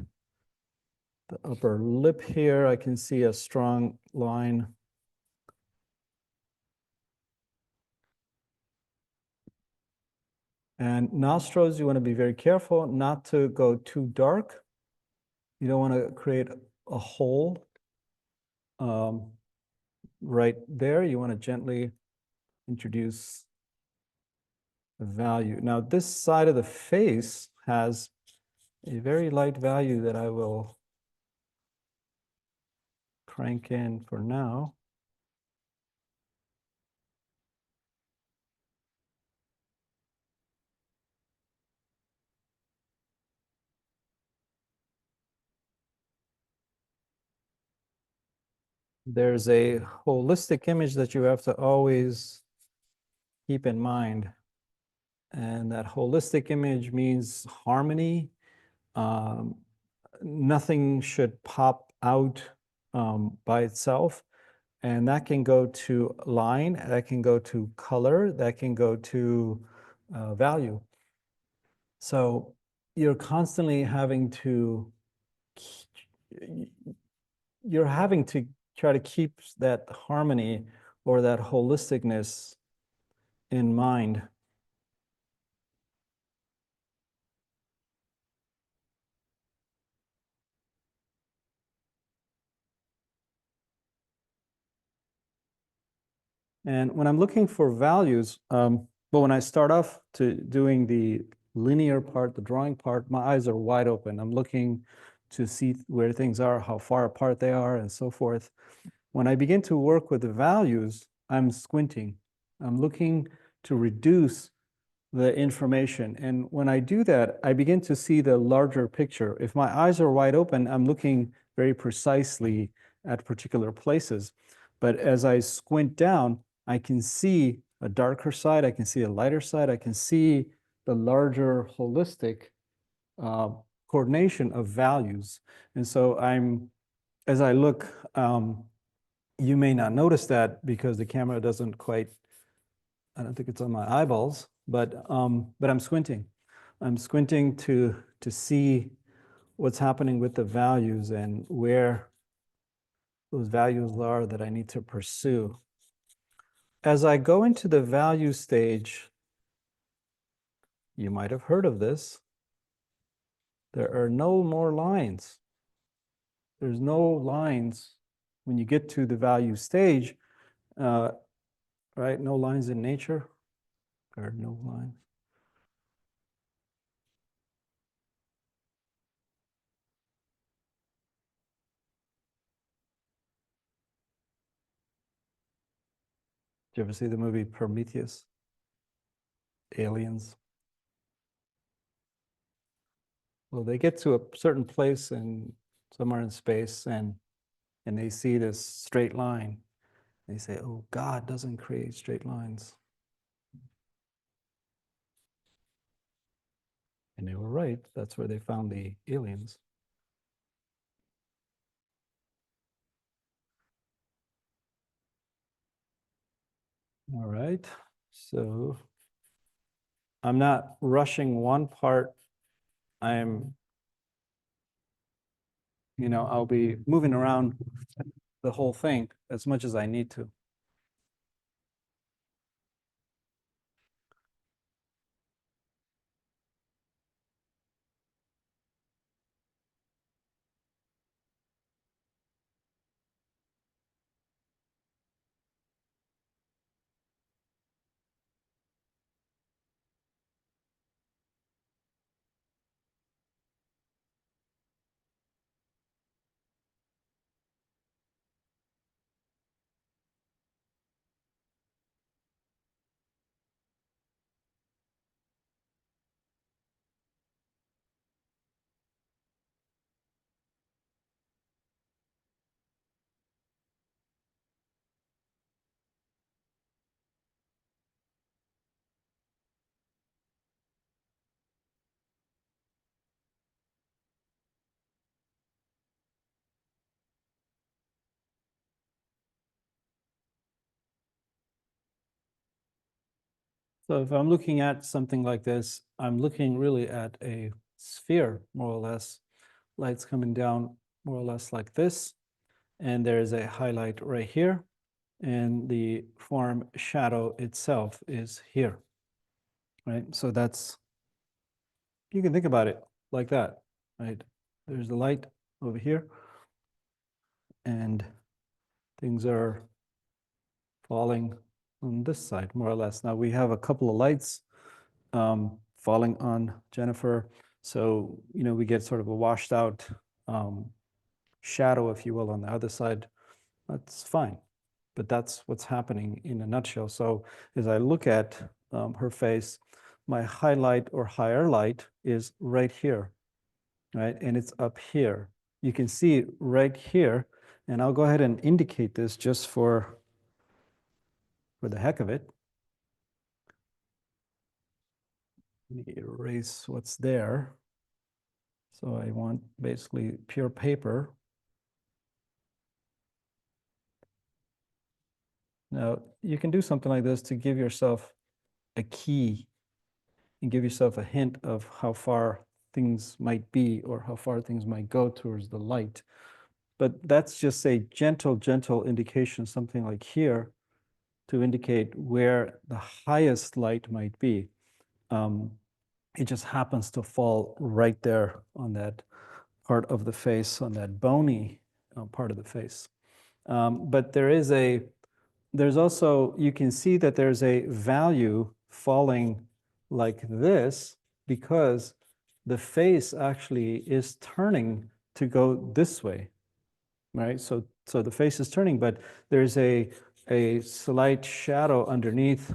the upper lip here. I can see a strong line. And nostrils, you want to be very careful not to go too dark. You don't want to create a hole right there. You want to gently introduce a value. Now, this side of the face has a very light value that I will crank in for now. There's a holistic image that you have to always keep in mind. And that holistic image means harmony. Nothing should pop out by itself. And that can go to line, that can go to color, that can go to value. So you're constantly having to try to keep that harmony or that holisticness in mind. And when I'm looking for values, but when I start off to doing the linear part, the drawing part, my eyes are wide open. I'm looking to see where things are, how far apart they are, and so forth. When I begin to work with the values, I'm squinting. I'm looking to reduce the information. And when I do that, I begin to see the larger picture. If my eyes are wide open, I'm looking very precisely at particular places. But as I squint down, I can see a darker side, I can see a lighter side, I can see the larger holistic uh, coordination of values. And so as I look, you may not notice that because the camera doesn't quite, I don't think it's on my eyeballs, but I'm squinting. I'm squinting to see what's happening with the values and where those values are that I need to pursue. As I go into the value stage, you might have heard of this. There are no more lines. There's no lines when you get to the value stage, right? No lines in nature. There are no lines. Did you ever see the movie Prometheus? Aliens. Well, they get to a certain place and somewhere in space and they see this straight line. They say, oh, God doesn't create straight lines. And they were right. That's where they found the aliens. All right. So I'm not rushing one part. I'm, I'll be moving around the whole thing as much as I need to. So if I'm looking at something like this, I'm looking really at a sphere, more or less. Light's coming down more or less like this. And there's a highlight right here. And the form shadow itself is here, right? So you can think about it like that, right? There's the light over here. And things are falling on this side, more or less. Now we have a couple of lights falling on Jennifer. So, we get sort of a washed out shadow, if you will, on the other side. That's fine. But that's what's happening in a nutshell. So as I look at her face, my highlight or higher light is right here, right? And it's up here. You can see it right here. And I'll go ahead and indicate this just for the heck of it. Let me erase what's there. So I want basically pure paper. Now, you can do something like this to give yourself a key and give yourself a hint of how far things might be or how far things might go towards the light. But that's just a gentle, gentle indication, something like here, to indicate where the highest light might be. It just happens to fall right there on that part of the face, on that bony part of the face. But there's also, you can see that there's a value falling like this, because the face actually is turning to go this way, right? So the face is turning, but there's a slight shadow underneath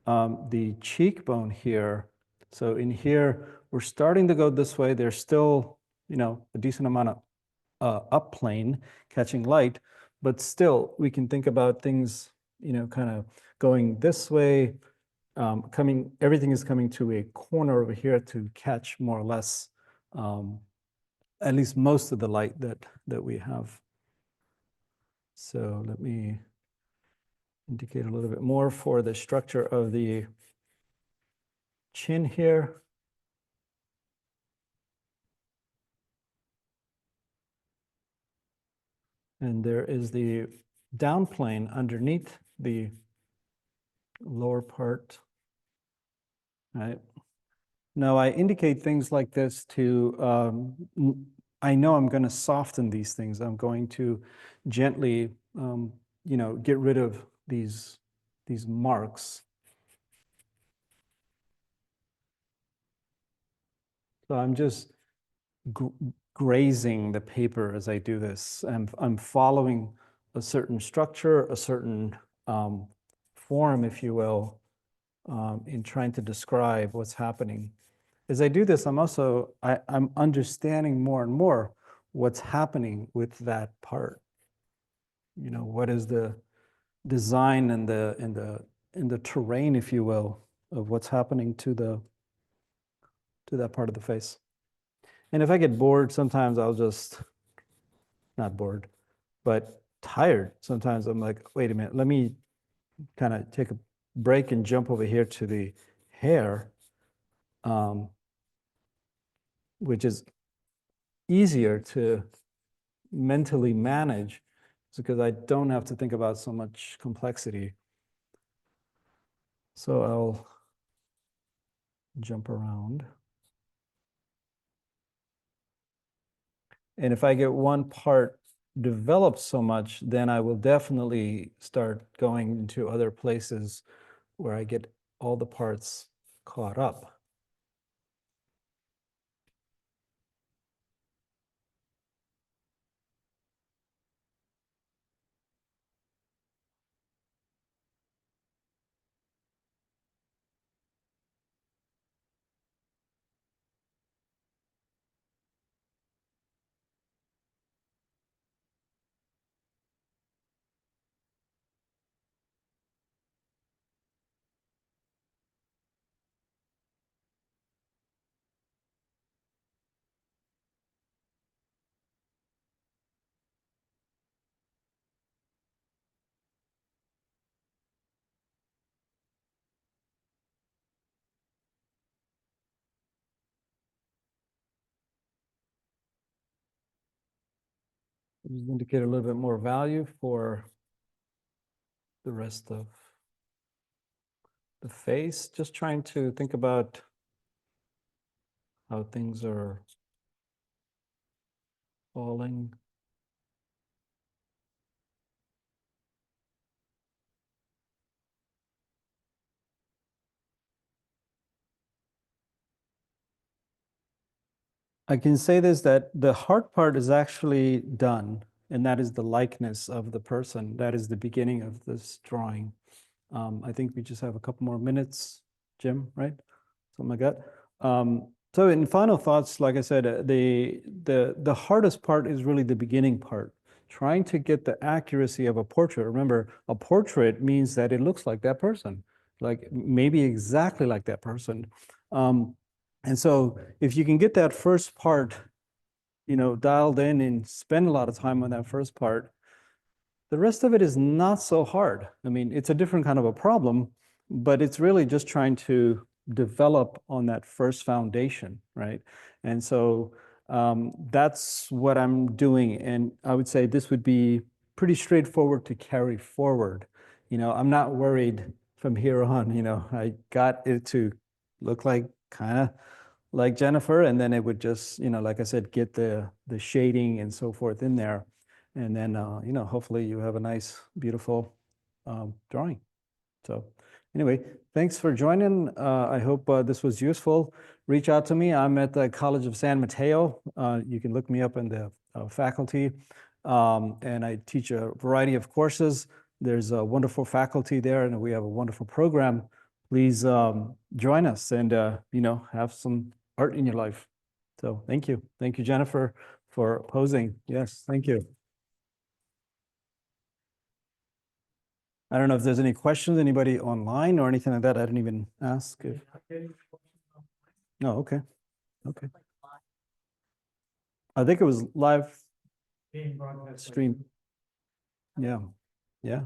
the cheekbone here. So in here, we're starting to go this way. There's still, a decent amount of up plane catching light, but still we can think about things, kind of going this way, everything is coming to a corner over here to catch more or less, at least most of the light that we have. So let me indicate a little bit more for the structure of the chin here. And there is the down plane underneath the lower part, right? Now I indicate things like this to, I know I'm going to soften these things. I'm going to gently, get rid of these marks. So I'm just grazing the paper as I do this. I'm following a certain structure, a certain form, if you will, in trying to describe what's happening. As I do this, I'm understanding more and more what's happening with that part. What is the design and the terrain, if you will, of what's happening to that part of the face. And if I get bored, sometimes I'll just, not bored, but tired. Sometimes I'm like, wait a minute, let me kind of take a break and jump over here to the hair, which is easier to mentally manage because I don't have to think about so much complexity. So I'll jump around. And if I get one part developed so much, then I will definitely start going into other places where I get all the parts caught up. Just indicate a little bit more value for the rest of the face. Just trying to think about how things are falling. I can say this, that the heart part is actually done, and that is the likeness of the person. That is the beginning of this drawing. I think we just have a couple more minutes, Jim, right? Something like that. So in final thoughts, like I said, the hardest part is really the beginning part. Trying to get the accuracy of a portrait. Remember, a portrait means that it looks like that person, like maybe exactly like that person. And so if you can get that first part, dialed in and spend a lot of time on that first part, the rest of it is not so hard. I mean, it's a different kind of a problem, but it's really just trying to develop on that first foundation, right? And so that's what I'm doing. And I would say this would be pretty straightforward to carry forward. I'm not worried from here on, I got it to look like kind of like Jennifer, and then it would just, like I said, get the shading and so forth in there. And then, hopefully you have a nice, beautiful drawing. So Anyway, thanks for joining. I hope this was useful. Reach out to me. I'm at the College of San Mateo. You can look me up in the faculty. And I teach a variety of courses. There's a wonderful faculty there, and we have a wonderful program. Please join us and have some art in your life. So thank you. Thank you, Jennifer, for posing. Yes, thank you. I don't know if there's any questions, anybody online or anything like that. I didn't even ask if. No, okay. Okay. I think it was live Being broadcast. stream. Yeah. Yeah.